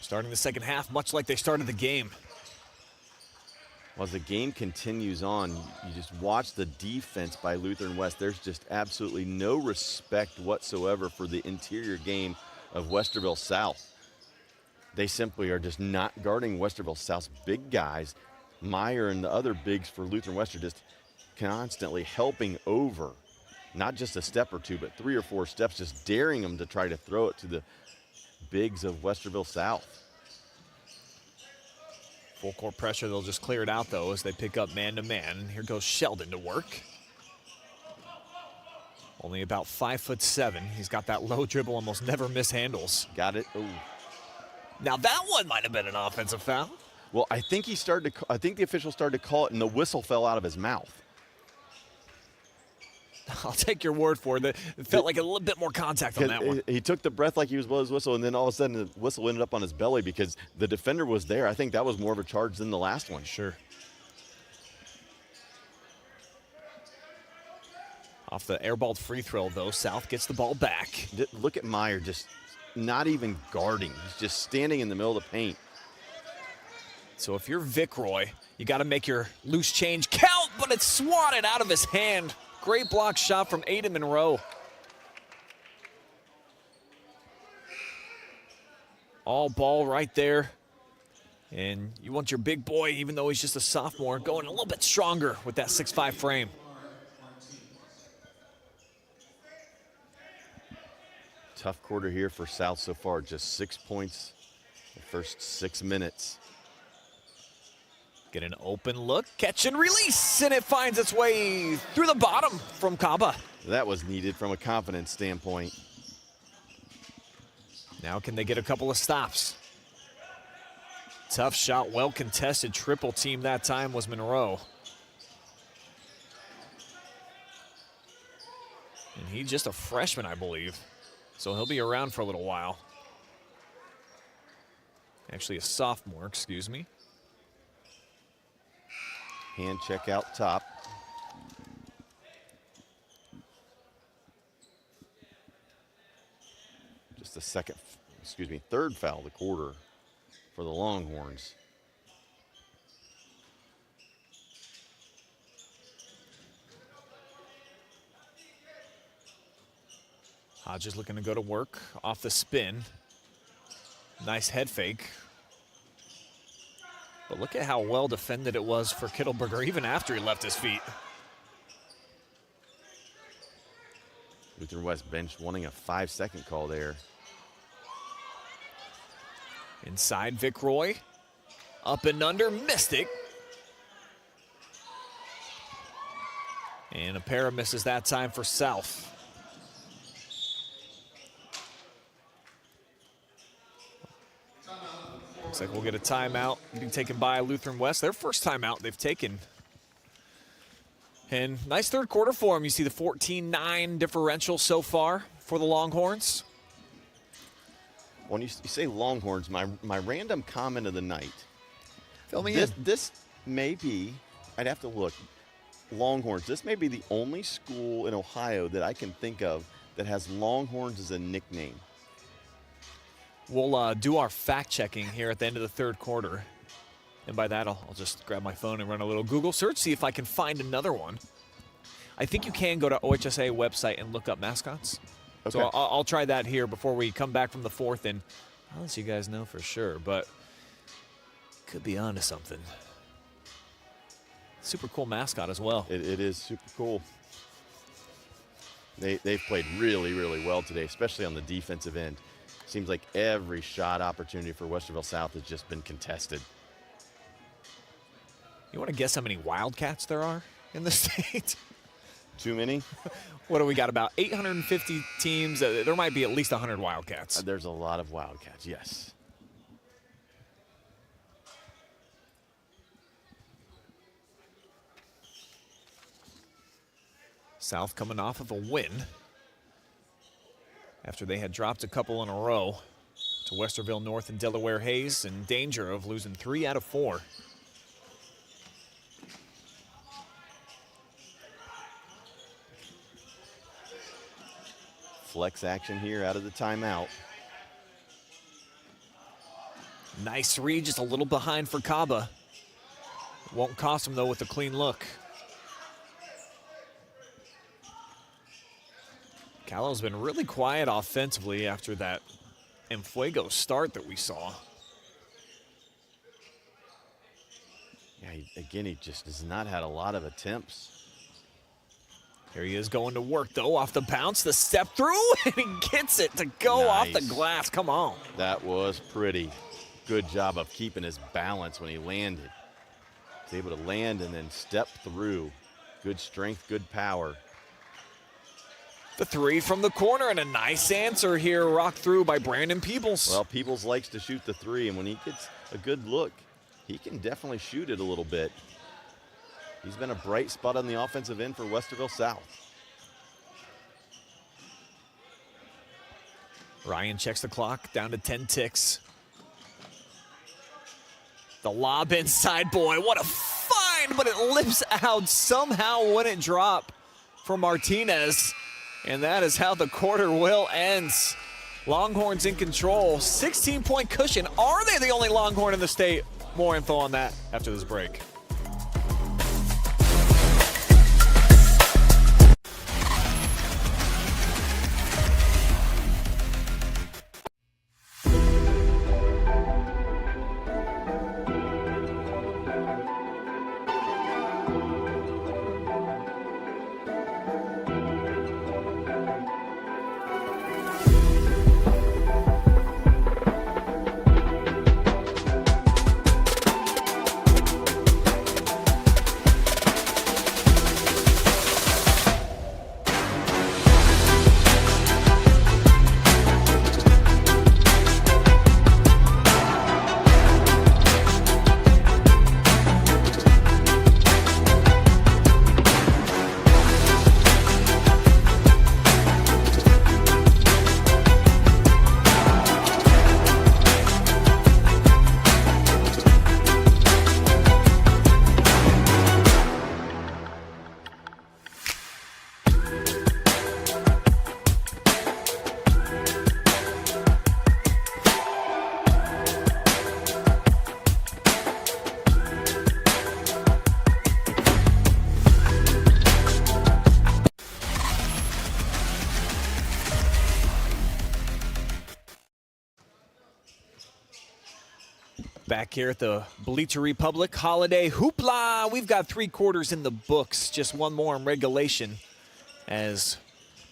Starting the second half, much like they started the game. Well, as the game continues on, you just watch the defense by Lutheran West. There's just absolutely no respect whatsoever for the interior game of Westerville South. They simply are just not guarding Westerville South's big guys. Meyer and the other bigs for Lutheran West are just constantly helping over, not just a step or two, but 3 or 4 steps, just daring them to try to throw it to the bigs of Westerville South. Full court pressure, they'll just clear it out though as they pick up man-to-man. And here goes Sheldon to work. Only about 5'7". He's got that low dribble, almost never mishandles. Got it. Ooh. Now that one might have been an offensive foul. Well, I think the official started to call it and the whistle fell out of his mouth. I'll take your word for it. It felt like a little bit more contact on that one. He took the breath like he was blowing his whistle, and then all of a sudden the whistle ended up on his belly because the defender was there. I think that was more of a charge than the last one. Sure. Off the airballed free throw, though, South gets the ball back. Look at Meyer just not even guarding. He's just standing in the middle of the paint. So if you're Vic Roy, you got to make your loose change count, but it's swatted out of his hand. Great block shot from Aiden Monroe. All ball right there. And you want your big boy, even though he's just a sophomore, going a little bit stronger with that 6'5" frame. Tough quarter here for South so far. Just 6 points the first 6 minutes. Get an open look, catch and release, and it finds its way through the bottom from Kaba. That was needed from a confidence standpoint. Now can they get a couple of stops? Tough shot, well contested. Triple team that time was Monroe. And he's just a freshman, I believe. So he'll be around for a little while. Actually a sophomore, excuse me. Hand check out top. Just the third foul of the quarter for the Longhorns. Hodges looking to go to work off the spin. Nice head fake. But look at how well defended it was for Kittleberger even after he left his feet. Lutheran West bench wanting a 5-second call there. Inside Vic Roy. Up and under, missed it. And a pair of misses that time for South. Looks like we'll get a timeout being taken by Lutheran West. Their first timeout they've taken. And nice third quarter for them. You see the 14-9 differential so far for the Longhorns. When you say Longhorns, my random comment of the night. Fill me in. This may be, I'd have to look, Longhorns. This may be the only school in Ohio that I can think of that has Longhorns as a nickname. We'll do our fact checking here at the end of the third quarter. And by that, I'll just grab my phone and run a little Google search, see if I can find another one. I think you can go to OHSA website and look up mascots. Okay. So I'll try that here before we come back from the fourth, and I'll let you guys know for sure, but could be onto something. Super cool mascot as well. It is super cool. They've played really, really well today, especially on the defensive end. Seems like every shot opportunity for Westerville South has just been contested. You want to guess how many Wildcats there are in the state? Too many? What do we got, about 850 teams? There might be at least 100 Wildcats. There's a lot of Wildcats, yes. South coming off of a win after they had dropped a couple in a row to Westerville North and Delaware Hayes, in danger of losing 3 out of 4. Flex action here out of the timeout. Nice read, just a little behind for Kaba. Won't cost him though with a clean look. Calo's been really quiet offensively after that Enfuego start that we saw. Yeah, he just has not had a lot of attempts. Here he is going to work though, off the bounce, the step through, and he gets it to go off the glass. Come on. That was pretty. Good job of keeping his balance when he landed. He's able to land and then step through. Good strength, good power. The 3 from the corner, and a nice answer here, rocked through by Brandon Peebles. Well, Peebles likes to shoot the 3, and when he gets a good look, he can definitely shoot it a little bit. He's been a bright spot on the offensive end for Westerville South. Ryan checks the clock, down to 10 ticks. The lob inside, boy, what a find, but it lips out. Somehow wouldn't drop for Martinez. And that is how the quarter will end. Longhorns in control, 16-point cushion. Are they the only Longhorn in the state? More info on that after this break. Back here at the Bleacher Republic Holiday Hoopla. We've got 3 quarters in the books, just one more in regulation as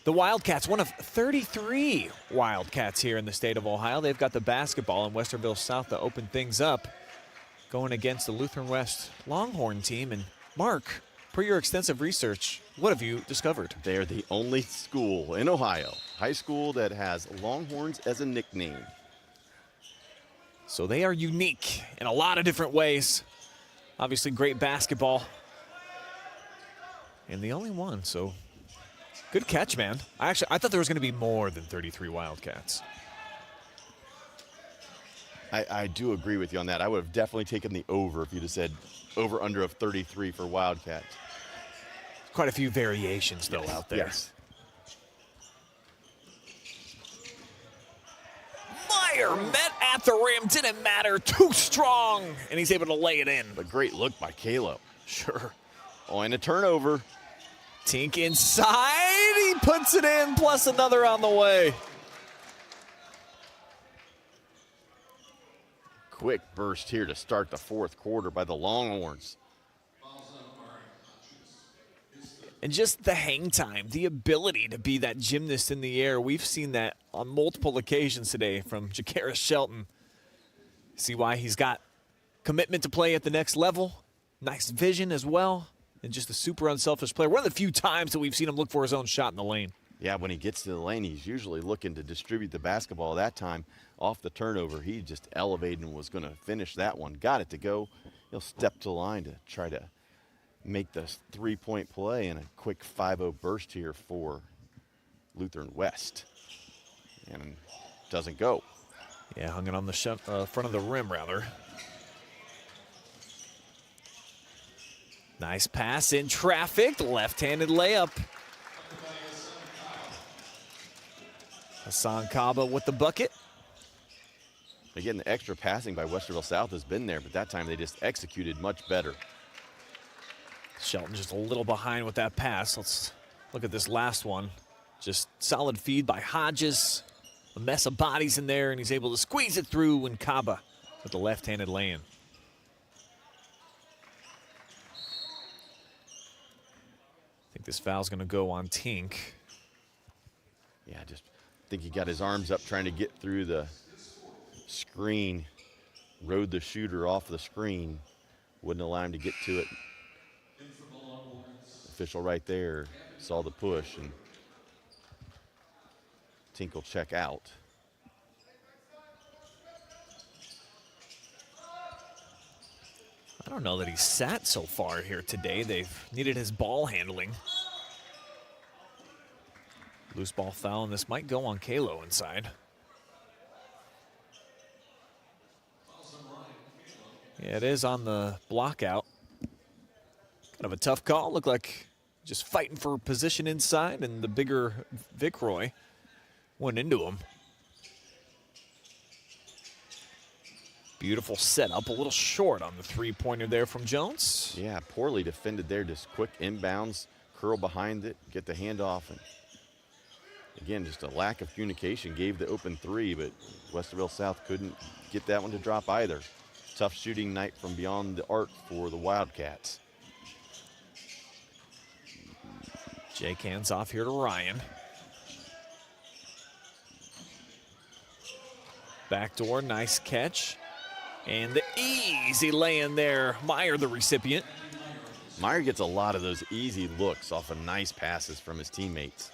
the Wildcats, one of 33 Wildcats here in the state of Ohio. They've got the basketball in Westerville South to open things up, going against the Lutheran West Longhorn team. And Mark, per your extensive research, what have you discovered? They are the only school in Ohio, high school, that has Longhorns as a nickname. So they are unique in a lot of different ways. Obviously, great basketball. And the only one, so good catch, man. I thought there was going to be more than 33 Wildcats. I do agree with you on that. I would have definitely taken the over if you'd have said over-under of 33 for Wildcats. Quite a few variations, though, out there. Yes. Meyer met at the rim, didn't matter, too strong, and he's able to lay it in. A great look by Calo. Sure. Oh, and a turnover. Tink inside, he puts it in, plus another on the way. Quick burst here to start the 4th quarter by the Longhorns. And just the hang time, the ability to be that gymnast in the air. We've seen that on multiple occasions today from Jakaris Shelton. See why he's got commitment to play at the next level. Nice vision as well. And just a super unselfish player. One of the few times that we've seen him look for his own shot in the lane. Yeah, when he gets to the lane, he's usually looking to distribute the basketball. That time, off the turnover, he just elevated and was going to finish that one. Got it to go. He'll step to the line to try to make the 3-point play, and a quick 5-0 burst here for Lutheran West. And doesn't go. Yeah, hung it on the front of the rim, rather. Nice pass in traffic, left-handed layup. Hassan Kaba with the bucket. Again, the extra passing by Westerville South has been there, but that time they just executed much better. Shelton just a little behind with that pass. Let's look at this last one. Just solid feed by Hodges. A mess of bodies in there, and he's able to squeeze it through when Kaba with the left-handed lay-in. I think this foul's going to go on Tink. Yeah, just think he got his arms up trying to get through the screen. Rode the shooter off the screen. Wouldn't allow him to get to it. Official right there saw the push, and Tink will check out. I don't know that he's sat so far here today. They've needed his ball handling. Loose ball foul, and this might go on Calo inside. Yeah, it is on the block out. Kind of a tough call. Looked like just fighting for position inside, and the bigger Vicroy went into him. Beautiful setup, a little short on the 3-pointer there from Jones. Yeah, poorly defended there. Just quick inbounds, curl behind it, get the handoff. And again, just a lack of communication gave the open 3, but Westerville South couldn't get that one to drop either. Tough shooting night from beyond the arc for the Wildcats. Jake hands off here to Ryan. Backdoor, nice catch. And the easy lay-in there. Meyer, the recipient. Meyer gets a lot of those easy looks off of nice passes from his teammates.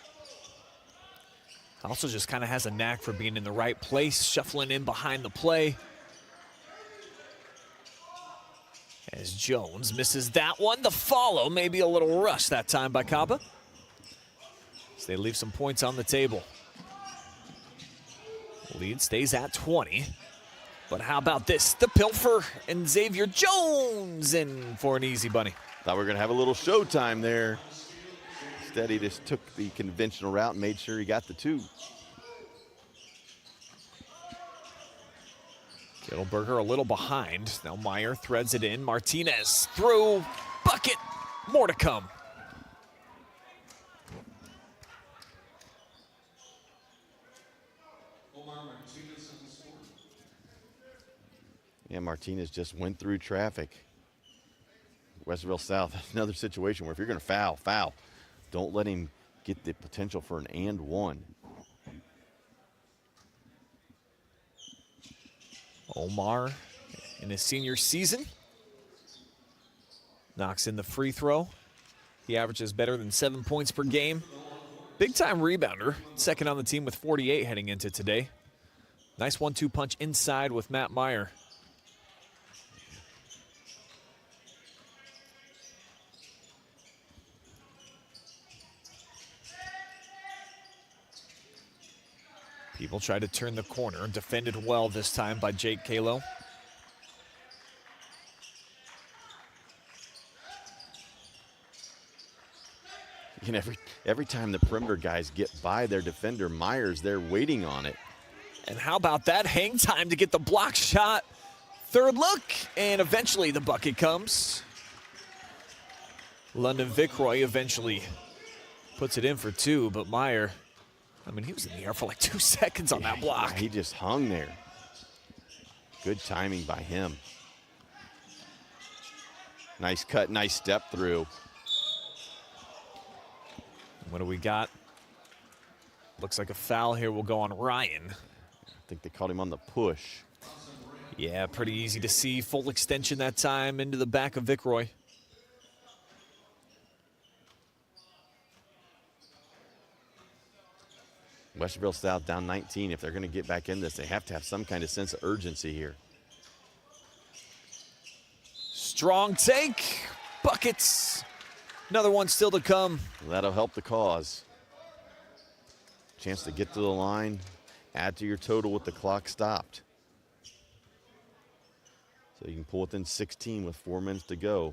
Also just kind of has a knack for being in the right place, shuffling in behind the play. As Jones misses that one. The follow, maybe a little rush that time by Kaba. So they leave some points on the table. Lead stays at 20. But how about this? The pilfer and Xavier Jones in for an easy bunny. Thought we were going to have a little showtime there. Instead, he just took the conventional route and made sure he got the 2. Kittleberger a little behind. Now Meyer threads it in. Martinez through. Bucket. More to come. Yeah, Martinez just went through traffic. Westerville South, another situation where if you're going to foul. Don't let him get the potential for an and one. Omar in his senior season knocks in the free throw. He averages better than 7 points per game. Big time rebounder, second on the team with 48 heading into today. Nice 1-2 punch inside with Matt Meyer. People try to turn the corner, defended well this time by Jake Calo. And every time the perimeter guys get by their defender, Myers, they're waiting on it. And how about that hang time to get the block shot? Third look, and eventually the bucket comes. London Vickroy eventually puts it in for two, but Meyer, I mean, he was in the air for like 2 seconds on that block. Yeah, he just hung there. Good timing by him. Nice cut, nice step through. What do we got? Looks like a foul here will go on Ryan. I think they caught him on the push. Yeah, pretty easy to see. Full extension that time into the back of Vickroy. Westerville South down 19. If they're going to get back in this, they have to have some kind of sense of urgency here. Strong take. Buckets. Another one still to come. That'll help the cause. Chance to get to the line, add to your total with the clock stopped. So you can pull within 16 with 4 minutes to go.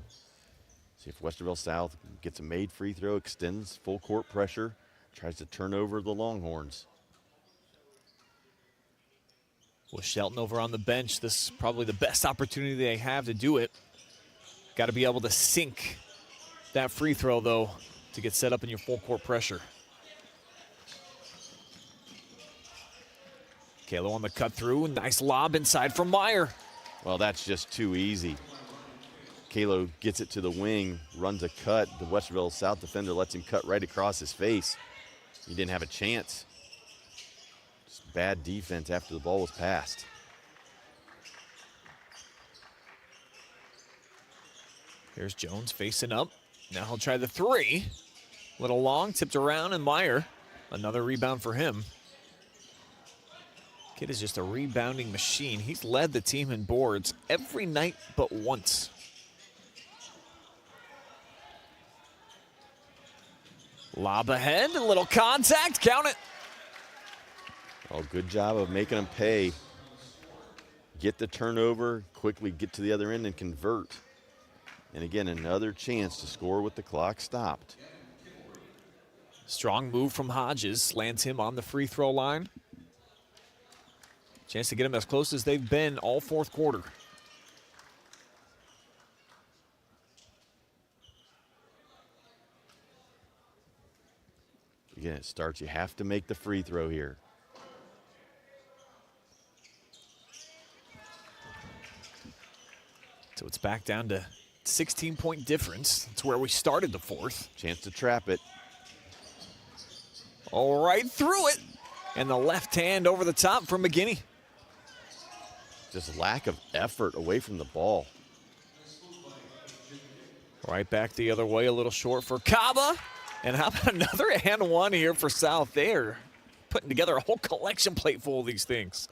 See if Westerville South gets a made free throw, extends full court pressure, tries to turn over the Longhorns. With Shelton over on the bench, this is probably the best opportunity they have to do it. Got to be able to sink that free throw, though, to get set up in your full court pressure. Calo on the cut through. Nice lob inside from Meyer. Well, that's just too easy. Calo gets it to the wing, runs a cut. The Westerville South defender lets him cut right across his face. He didn't have a chance. Just bad defense after the ball was passed. Here's Jones facing up. Now he'll try the three. Little long, tipped around, and Meyer. Another rebound for him. Kid is just a rebounding machine. He's led the team in boards every night but once. Lob ahead, a little contact, count it. Oh, good job of making them pay. Get the turnover, quickly get to the other end and convert. And again, another chance to score with the clock stopped. Strong move from Hodges, lands him on the free throw line. Chance to get him as close as they've been all fourth quarter. Again, it starts, you have to make the free throw here. So it's back down to 16-point difference. That's where we started the fourth. Chance to trap it. All right, through it. And the left hand over the top from McGinney. Just lack of effort away from the ball. Right back the other way, a little short for Kaba. And how about another and one here for South there? Putting together a whole collection plate full of these things.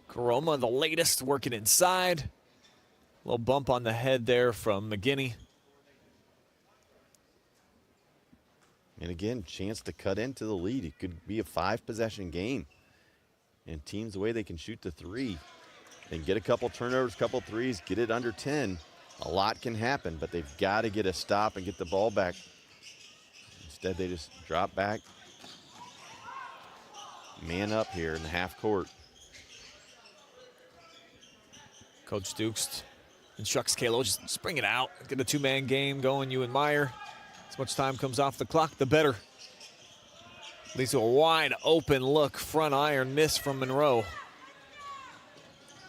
Karoma, the latest, working inside. Little bump on the head there from McGinney. And again, chance to cut into the lead. It could be a 5-possession game. And teams, the way they can shoot the three and get a couple turnovers, couple threes, get it under 10. A lot can happen, but they've got to get a stop and get the ball back. Instead, they just drop back. Man up here in the half court. Coach Dukes instructs Calo, just bring it out. Get a two-man game going, you and Meyer. As much time comes off the clock, the better. Leads to a wide open look, front iron miss from Monroe.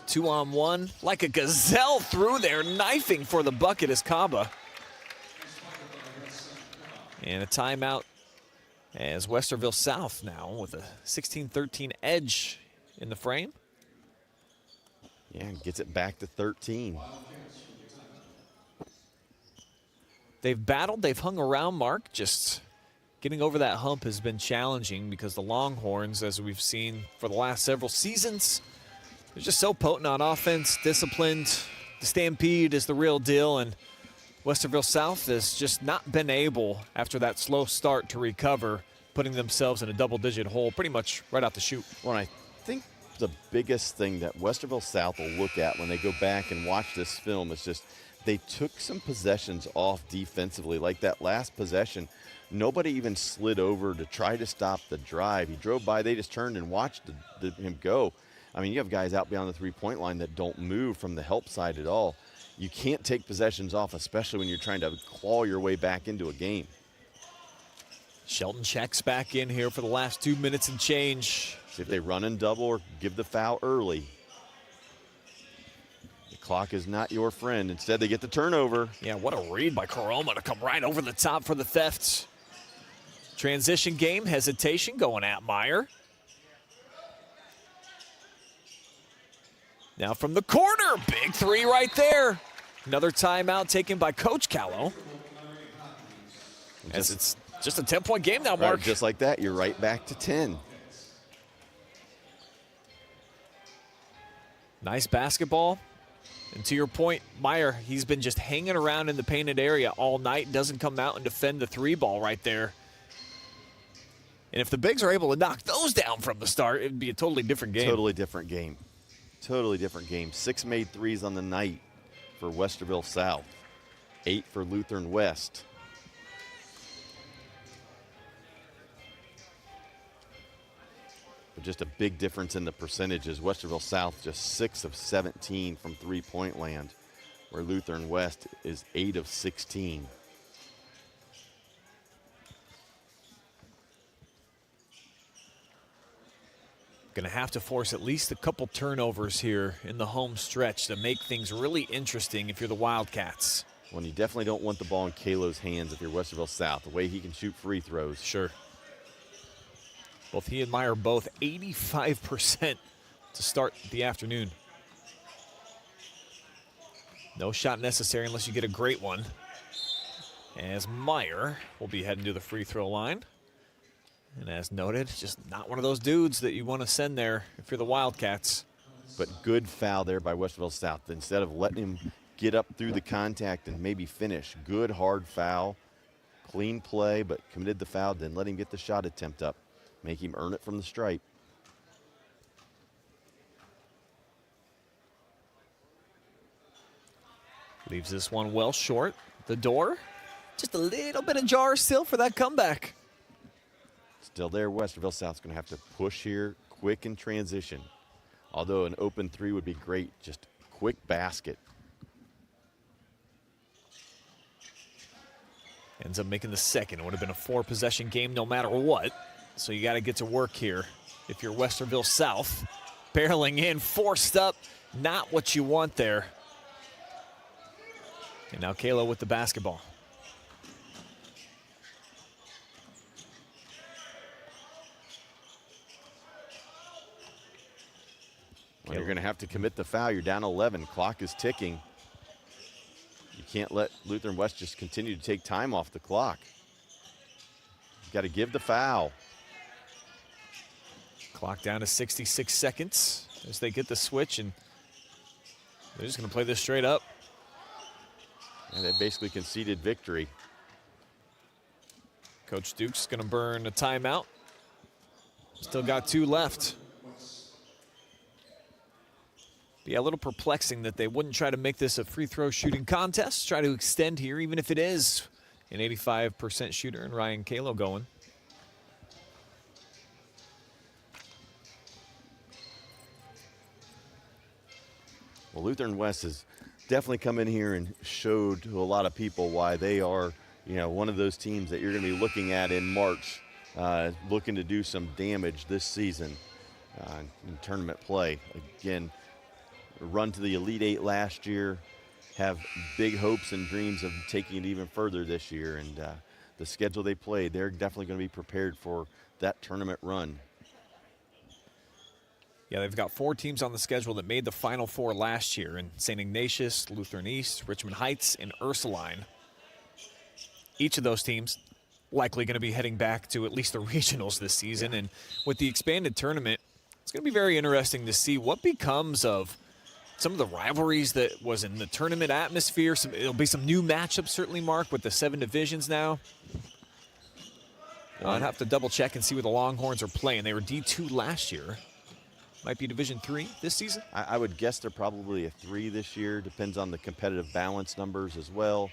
2-on-1, like a gazelle through there, knifing for the bucket is Kaba. And a timeout as Westerville South now with a 16-13 edge in the frame. Yeah, and gets it back to 13. They've battled, they've hung around, Mark. Just getting over that hump has been challenging because the Longhorns, as we've seen for the last several seasons, they're just so potent on offense, disciplined. The Stampede is the real deal, and Westerville South has just not been able, after that slow start, to recover, putting themselves in a double-digit hole pretty much right out the chute. Well, I think the biggest thing that Westerville South will look at when they go back and watch this film is just they took some possessions off defensively. Like that last possession, nobody even slid over to try to stop the drive. He drove by, they just turned and watched him go. I mean, you have guys out beyond the three-point line that don't move from the help side at all. You can't take possessions off, especially when you're trying to claw your way back into a game. Shelton checks back in here for the last 2 minutes and change. See if they run and double or give the foul early. The clock is not your friend. Instead, they get the turnover. Yeah, what a read by Koroma to come right over the top for the theft. Transition game, hesitation going at Meyer. Now from the corner, big three right there. Another timeout taken by Coach Calo. As it's just a 10-point game now, Mark. Right, just like that, you're right back to 10. Nice basketball. And to your point, Meyer, he's been just hanging around in the painted area all night, doesn't come out and defend the three ball right there. And if the bigs are able to knock those down from the start, it'd be a totally different game. Totally different game. Totally different game. 6 made threes on the night for Westerville South. 8 for Lutheran West. But just a big difference in the percentages. Westerville South just 6 of 17 from three-point land, where Lutheran West is 8 of 16. Going to have to force at least a couple turnovers here in the home stretch to make things really interesting if you're the Wildcats. Well, you definitely don't want the ball in Calo's hands if you're Westerville South, the way he can shoot free throws. Sure. Both he and Meyer both 85% to start the afternoon. No shot necessary unless you get a great one. As Meyer will be heading to the free throw line. And as noted, just not one of those dudes that you want to send there if you're the Wildcats. But good foul there by Westerville South. Instead of letting him get up through the contact and maybe finish. Good, hard foul. Clean play, but committed the foul, then let him get the shot attempt up. Make him earn it from the stripe. Leaves this one well short. The door, just a little bit ajar still for that comeback. Still there, Westerville South's going to have to push here, quick in transition. Although an open three would be great, just quick basket. Ends up making the second. It would have been a 4-possession game no matter what. So you got to get to work here if you're Westerville South. Barreling in, forced up, not what you want there. And now Calo with the basketball. Well, you're going to have to commit the foul. You're down 11. Clock is ticking. You can't let Lutheran West just continue to take time off the clock. You got to give the foul. Clock down to 66 seconds as they get the switch, and they're just going to play this straight up. And they basically conceded victory. Coach Duke's going to burn a timeout. Still got 2 left. Yeah, a little perplexing that they wouldn't try to make this a free throw shooting contest, try to extend here, even if it is an 85% shooter and Ryan Calo going. Well, Lutheran West has definitely come in here and showed to a lot of people why they are, one of those teams that you're going to be looking at in March, looking to do some damage this season in tournament play. Again, run to the Elite Eight last year, have big hopes and dreams of taking it even further this year. And the schedule they play, they're definitely going to be prepared for that tournament run. Yeah, they've got 4 teams on the schedule that made the Final Four last year in St. Ignatius, Lutheran East, Richmond Heights, and Ursuline. Each of those teams likely going to be heading back to at least the regionals this season. And with the expanded tournament, it's going to be very interesting to see what becomes of some of the rivalries that was in the tournament atmosphere. It'll be some new matchups, certainly, Mark, with the 7 divisions now. I'd have to double check and see where the Longhorns are playing. They were D2 last year. Might be Division 3 this season? I would guess they're probably a 3 this year. Depends on the competitive balance numbers as well.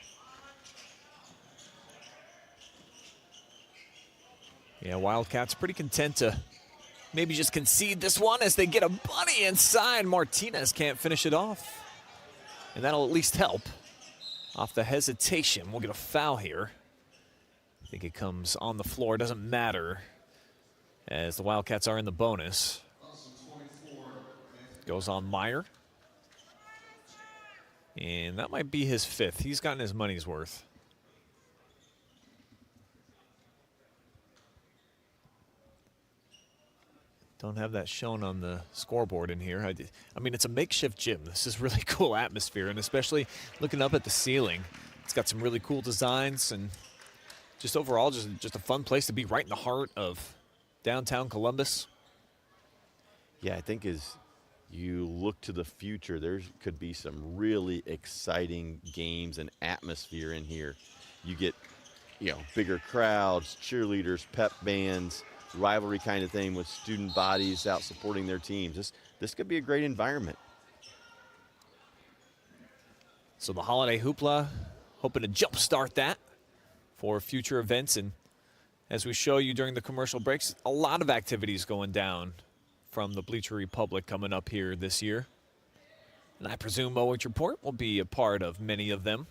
Yeah, Wildcats pretty content to maybe just concede this one as they get a bunny inside. Martinez can't finish it off. And that'll at least help. Off the hesitation, we'll get a foul here. I think it comes on the floor. Doesn't matter as the Wildcats are in the bonus. Goes on Meyer. And that might be his 5th. He's gotten his money's worth. Don't have that shown on the scoreboard in here. I mean, it's a makeshift gym. This is really cool atmosphere, and especially looking up at the ceiling. It's got some really cool designs, and just overall, just a fun place to be right in the heart of downtown Columbus. Yeah, I think as you look to the future, there could be some really exciting games and atmosphere in here. You get, bigger crowds, cheerleaders, pep bands, rivalry kind of thing with student bodies out supporting their teams. This could be a great environment. So the Holiday Hoopla, hoping to jumpstart that for future events. And as we show you during the commercial breaks, a lot of activities going down from the Bleacher Republic coming up here this year. And I presume Owens Report will be a part of many of them.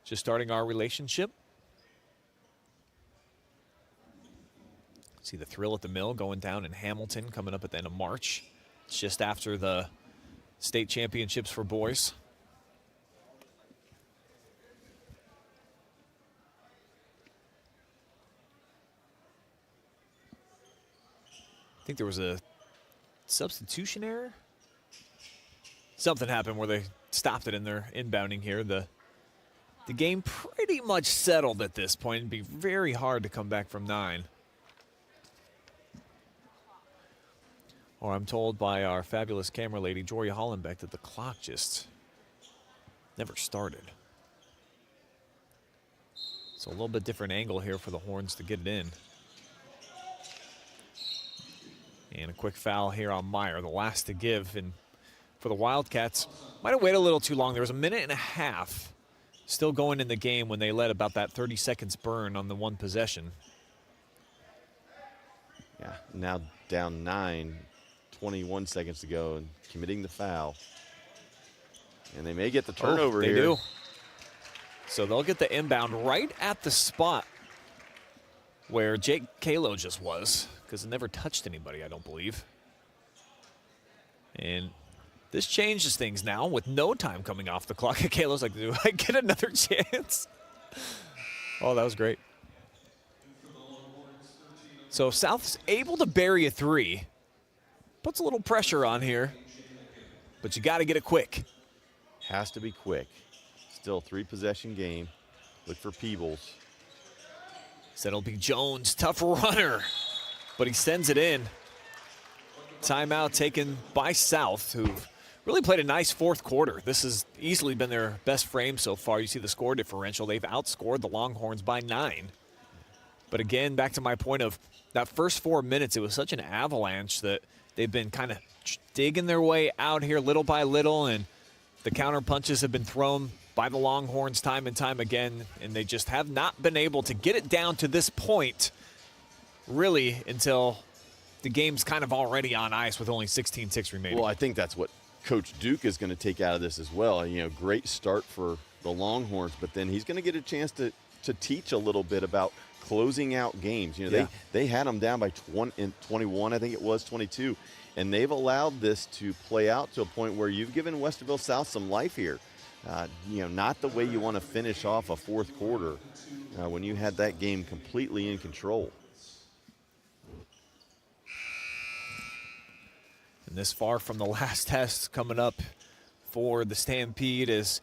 Just starting our relationship. See the Thrill at the Mill going down in Hamilton coming up at the end of March. It's just after the state championships for boys. I think there was a substitution error. Something happened where they stopped it and they're inbounding here. The game pretty much settled at this point. It'd be very hard to come back from 9. Or I'm told by our fabulous camera lady, Jory Hollenbeck, that the clock just never started. So a little bit different angle here for the Horns to get it in. And a quick foul here on Meyer, the last to give. And for the Wildcats, might have waited a little too long. There was a minute and a half still going in the game when they let about that 30 seconds burn on the one possession. Yeah, now down 9, 21 seconds to go and committing the foul. And they may get the turnover here. They do. So they'll get the inbound right at the spot where Jake Calo just was, because it never touched anybody, I don't believe. And this changes things now with no time coming off the clock. Calo's like, do I get another chance? Oh, that was great. So South's able to bury a 3. Puts a little pressure on here, but you got to get it quick. Has to be quick. Still 3-possession game. Look for Peebles. Said it'll be Jones, tough runner, but he sends it in. Timeout taken by South, who've really played a nice 4th quarter. This has easily been their best frame so far. You see the score differential. They've outscored the Longhorns by 9. But again, back to my point of that first 4 minutes, it was such an avalanche that they've been kind of digging their way out here little by little, and the counter punches have been thrown by the Longhorns time and time again, and they just have not been able to get it down to this point, really, until the game's kind of already on ice with only 16-6 remaining. Well, I think that's what Coach Duke is going to take out of this as well. Great start for the Longhorns, but then he's going to get a chance to teach a little bit about closing out games. You know, Yeah. they had them down by 21, I think it was 22, and they've allowed this to play out to a point where you've given Westerville South some life here. You know, not the way you want to finish off a fourth quarter when you had that game completely in control. And this far from the last test coming up for the Stampede is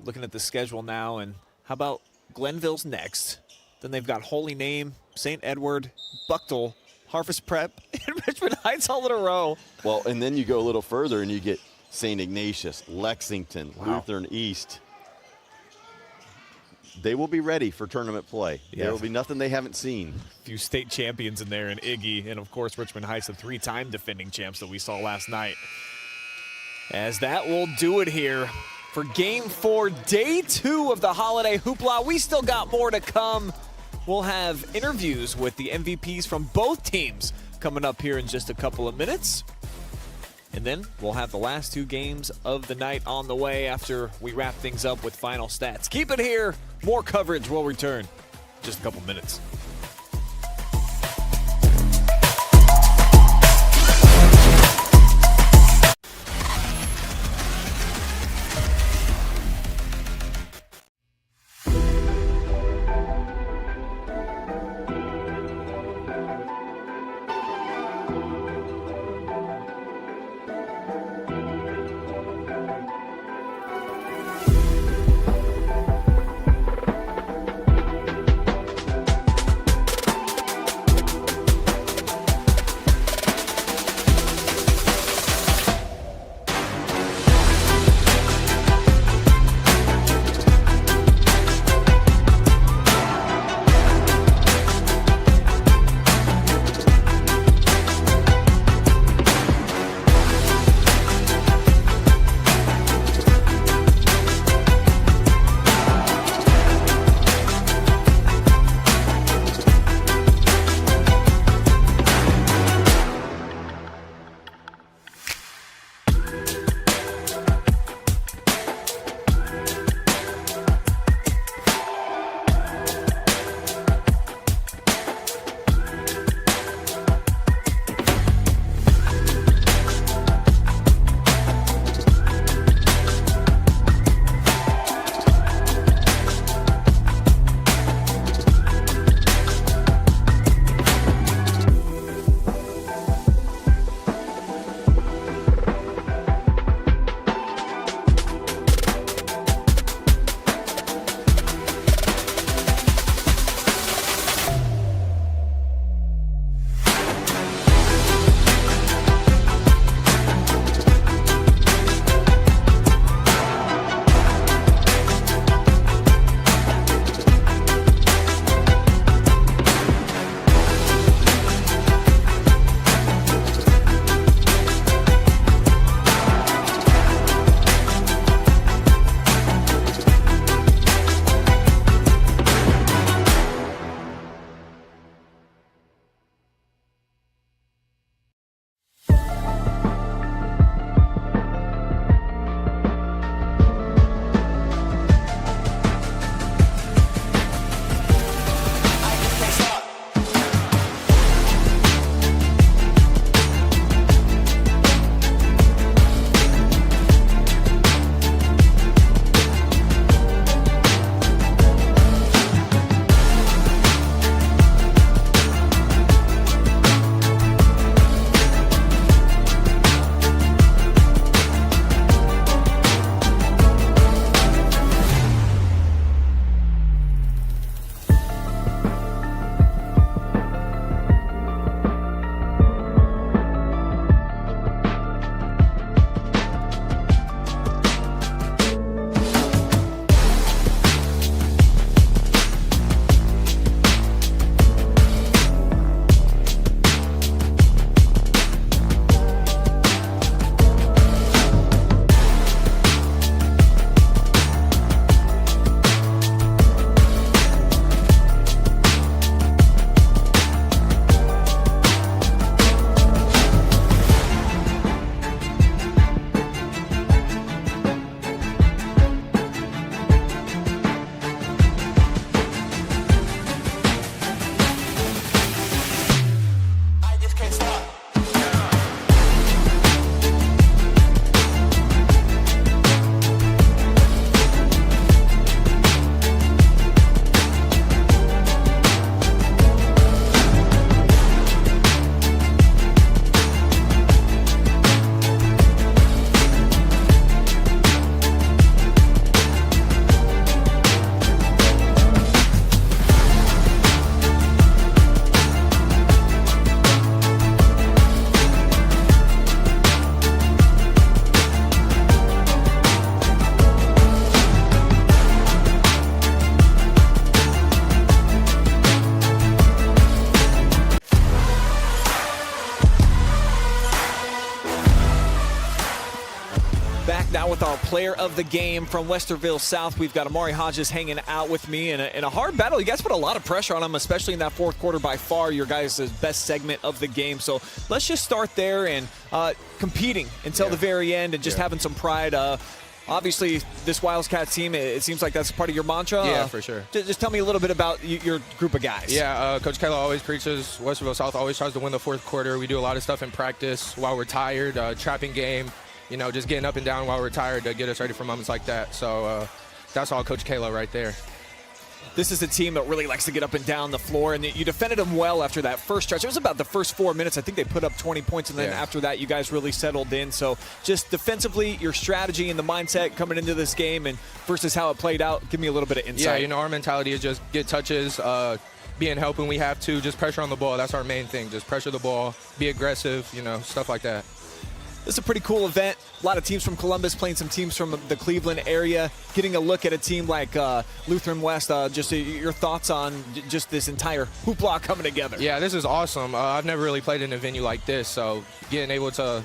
looking at the schedule now. And how about Glenville's next? Then they've got Holy Name, St. Edward, Buckle, Harvest Prep, and Richmond Heights all in a row. Well, and then you go a little further and you get St. Ignatius, Lexington, Lutheran East. They will be ready for tournament play. Yeah. There will be nothing they haven't seen. A few state champions in there, and Iggy, and of course Richmond Heights, the 3-time defending champs that we saw last night. As that will do it here for Game 4, Day 2 of the Holiday Hoopla. We still got more to come. We'll have interviews with the MVPs from both teams coming up here in just a couple of minutes. And then we'll have the last 2 games of the night on the way after we wrap things up with final stats. Keep it here. More coverage will return in just a couple minutes. back now with our player of the game from Westerville South. We've got Amari Hodges hanging out with me in a hard battle. You guys put a lot of pressure on him, especially in that fourth quarter, by far your guys' best segment of the game. So let's just start there and competing until the very end and just having some pride. Obviously, this Wildcats team, it seems like that's part of your mantra. Yeah, for sure. Just tell me a little bit about your group of guys. Yeah, Coach Calo always preaches Westerville South always tries to win the fourth quarter. We do a lot of stuff in practice while we're tired, trapping game, just getting up and down while we're tired to get us ready for moments like that. So that's all Coach Calo right there. This is a team that really likes to get up and down the floor, and you defended them well after that first stretch. It was about the first 4 minutes. I think they put up 20 points, and then after that, you guys really settled in. So just defensively, your strategy and the mindset coming into this game and versus how it played out, give me a little bit of insight. Yeah, our mentality is just get touches, be in help when we have to, just pressure on the ball. That's our main thing, just pressure the ball, be aggressive, stuff like that. This is a pretty cool event. A lot of teams from Columbus playing some teams from the Cleveland area. Getting a look at a team like Lutheran West. Just your thoughts on just this entire hoopla coming together. Yeah, this is awesome. I've never really played in a venue like this, so being able to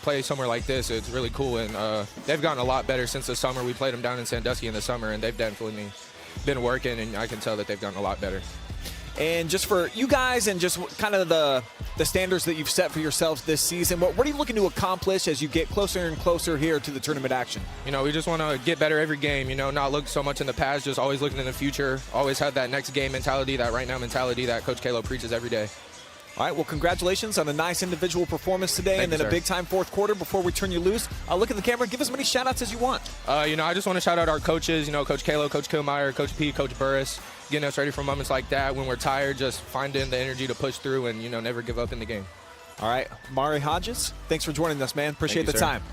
play somewhere like this, it's really cool. And they've gotten a lot better since the summer. We played them down in Sandusky in the summer, and they've definitely been working, and I can tell that they've gotten a lot better. And just for you guys and just kind of the standards that you've set for yourselves this season, what are you looking to accomplish as you get closer and closer here to the tournament action? We just want to get better every game, not look so much in the past, just always looking in the future, always have that next game mentality, that right now mentality that Coach Calo preaches every day. All right, well, congratulations on a nice individual performance today. Thank and then you, a big-time fourth quarter. Before we turn you loose, look at the camera. Give as many shout-outs as you want. I just want to shout out our coaches, Coach Calo, Coach Kilmeyer, Coach P, Coach Burris, getting us ready for moments like that when we're tired, just finding the energy to push through and, never give up in the game. All right, Amari Hodges, thanks for joining us, man. Appreciate the sir. time.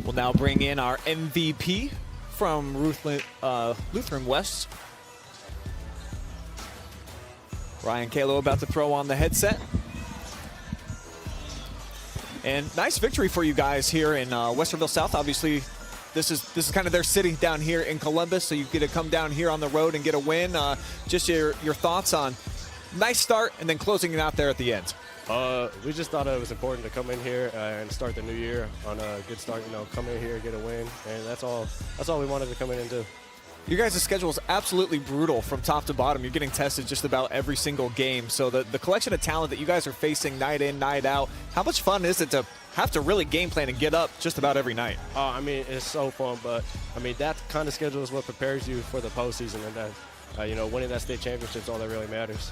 We'll now bring in our MVP from Lutheran West. Ryan Calo about to throw on the headset. And nice victory for you guys here in Westerville South. Obviously, this is kind of their city down here in Columbus, so you get to come down here on the road and get a win. Just your thoughts on nice start and then closing it out there at the end. We just thought it was important to come in here and start the new year on a good start. Come in here, get a win, and that's all we wanted to come in and do. Your guys' schedule is absolutely brutal from top to bottom. You're getting tested just about every single game. So the collection of talent that you guys are facing night in, night out, how much fun is it to have to really game plan and get up just about every night? It's so fun, but, that kind of schedule is what prepares you for the postseason. And that, winning that state championship is all that really matters.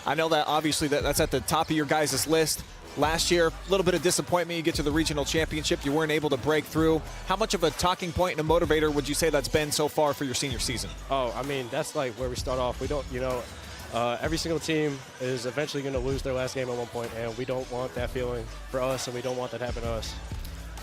I know that obviously that's at the top of your guys' list. Last year, a little bit of disappointment. You get to the regional championship. You weren't able to break through. How much of a talking point and a motivator would you say that's been so far for your senior season? That's like where we start off. We don't, every single team is eventually going to lose their last game at one point, and we don't want that feeling for us, and we don't want that to happen to us.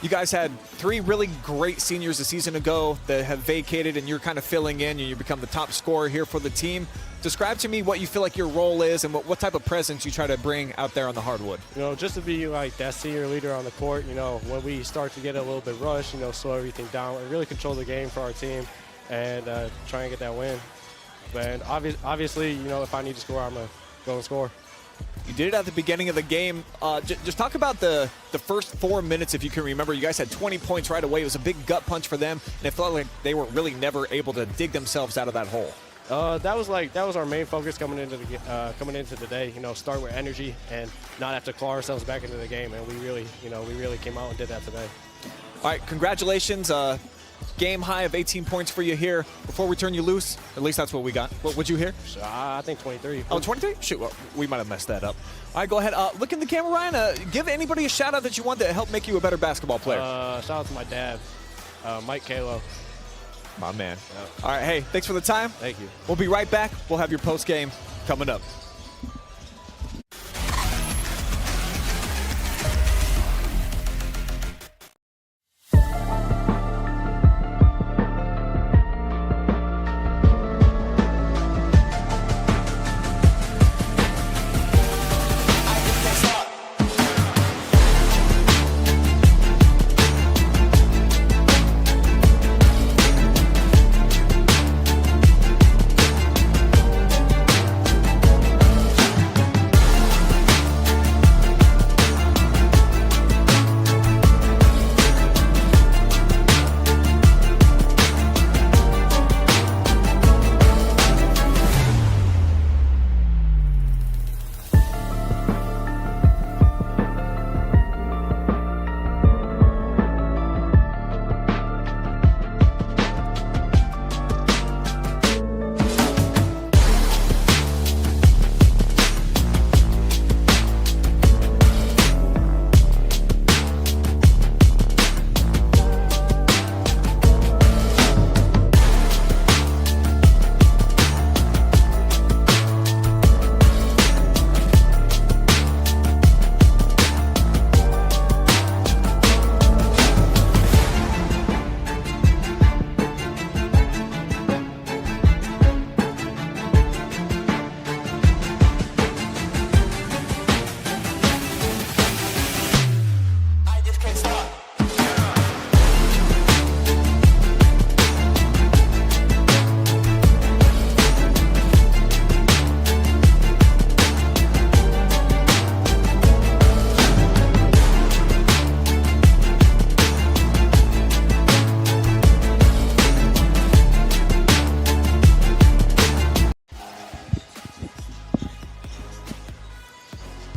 You guys had 3 really great seniors a season ago that have vacated, and you're kind of filling in, and you become the top scorer here for the team. Describe to me what you feel like your role is and what type of presence you try to bring out there on the hardwood. Just to be like that senior leader on the court, when we start to get a little bit rushed, slow everything down and really control the game for our team and try and get that win. And obviously, if I need to score, I'm going to go and score. You did it at the beginning of the game. Just talk about the first 4 minutes, if you can remember. You guys had 20 points right away. It was a big gut punch for them, and it felt like they were really never able to dig themselves out of that hole. That was our main focus coming into the day. Start with energy and not have to claw ourselves back into the game. And we really came out and did that today. All right, congratulations. Game high of 18 points for you here. Before we turn you loose, at least that's what we got. What would you hear? I think 23. Oh, 23? Shoot, well, we might have messed that up. All right, go ahead. Look in the camera, Ryan. Give anybody a shout-out that you want to help make you a better basketball player. Shout out to my dad, Mike Calo. My man. Yeah. All right, hey, thanks for the time. Thank you. We'll be right back. We'll have your post-game coming up.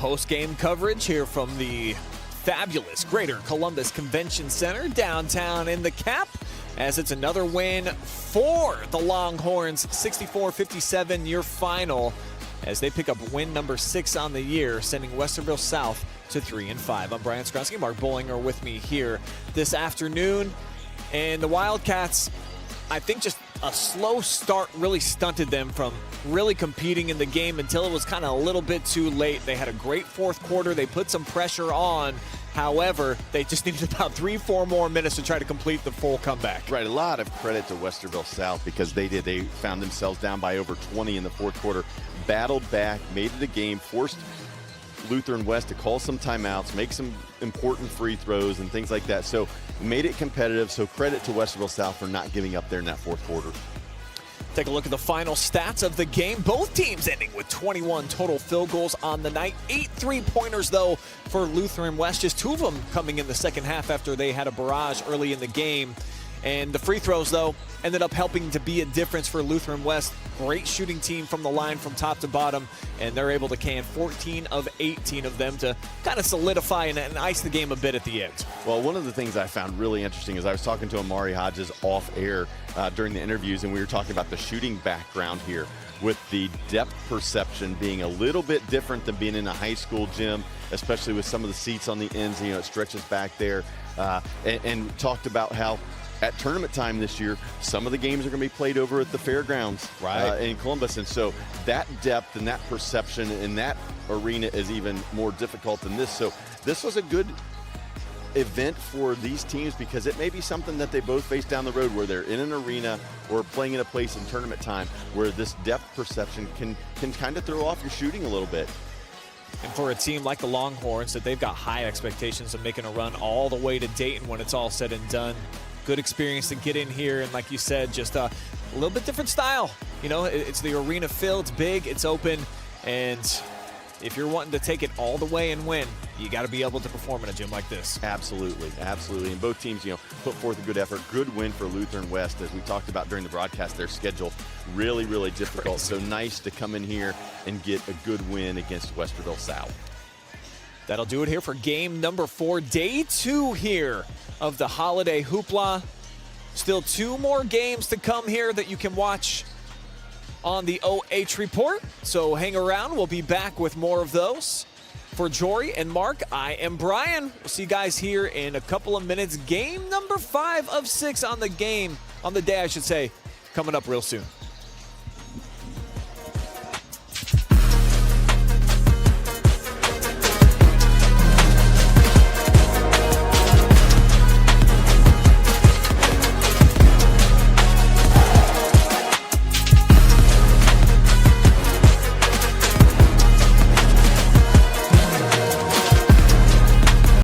post-game coverage here from the fabulous Greater Columbus Convention Center downtown in the Cap, as it's another win for the Longhorns, 64-57 your final, as they pick up win number 6 on the year, sending Westerville South to 3-5. I'm Ryan Calo. Mark Bollinger with me here this afternoon. And the Wildcats, I think just a slow start really stunted them from really competing in the game until it was kind of a little bit too late. They had a great fourth quarter. They put some pressure on. However, they just needed about 3-4 more minutes to try to complete the full comeback. Right, a lot of credit to Westerville South because they found themselves down by over 20 in the fourth quarter, battled back, made it a game, forced Lutheran West to call some timeouts, make some important free throws and things like that. So made it competitive. So credit to Westerville South for not giving up there in that fourth quarter. Take a look at the final stats of the game. Both teams ending with 21 total field goals on the night. 8 3-pointers, though, for Lutheran West. Just 2 of them coming in the second half after they had a barrage early in the game. And the free throws, though, ended up helping to be a difference for Lutheran West. Great shooting team from the line from top to bottom, and they're able to can 14 of 18 of them to kind of solidify and ice the game a bit at the end. Well, one of the things I found really interesting is I was talking to Amari Hodges off air during the interviews, and we were talking about the shooting background here with the depth perception being a little bit different than being in a high school gym, especially with some of the seats on the ends, it stretches back there, and talked about how at tournament time this year, some of the games are going to be played over at the fairgrounds in Columbus. And so that depth and that perception in that arena is even more difficult than this. So this was a good event for these teams because it may be something that they both face down the road where they're in an arena or playing in a place in tournament time where this depth perception can kind of throw off your shooting a little bit. And for a team like the Longhorns, that they've got high expectations of making a run all the way to Dayton when it's all said and done. Good experience to get in here, and like you said, just a little bit different style. It's the arena filled, it's big, it's open, and if you're wanting to take it all the way and win, you got to be able to perform in a gym like this. Absolutely, absolutely. And both teams, put forth a good effort. Good win for Lutheran West, as we talked about during the broadcast. Their schedule really, really difficult. So nice to come in here and get a good win against Westerville South. That'll do it here for game number 4, day 2 here of the Holiday Hoopla. Still 2 more games to come here that you can watch on the OH Report. So hang around. We'll be back with more of those. For Jory and Mark, I am Brian. We'll see you guys here in a couple of minutes. Game number 5 of 6 on the day, I should say, coming up real soon.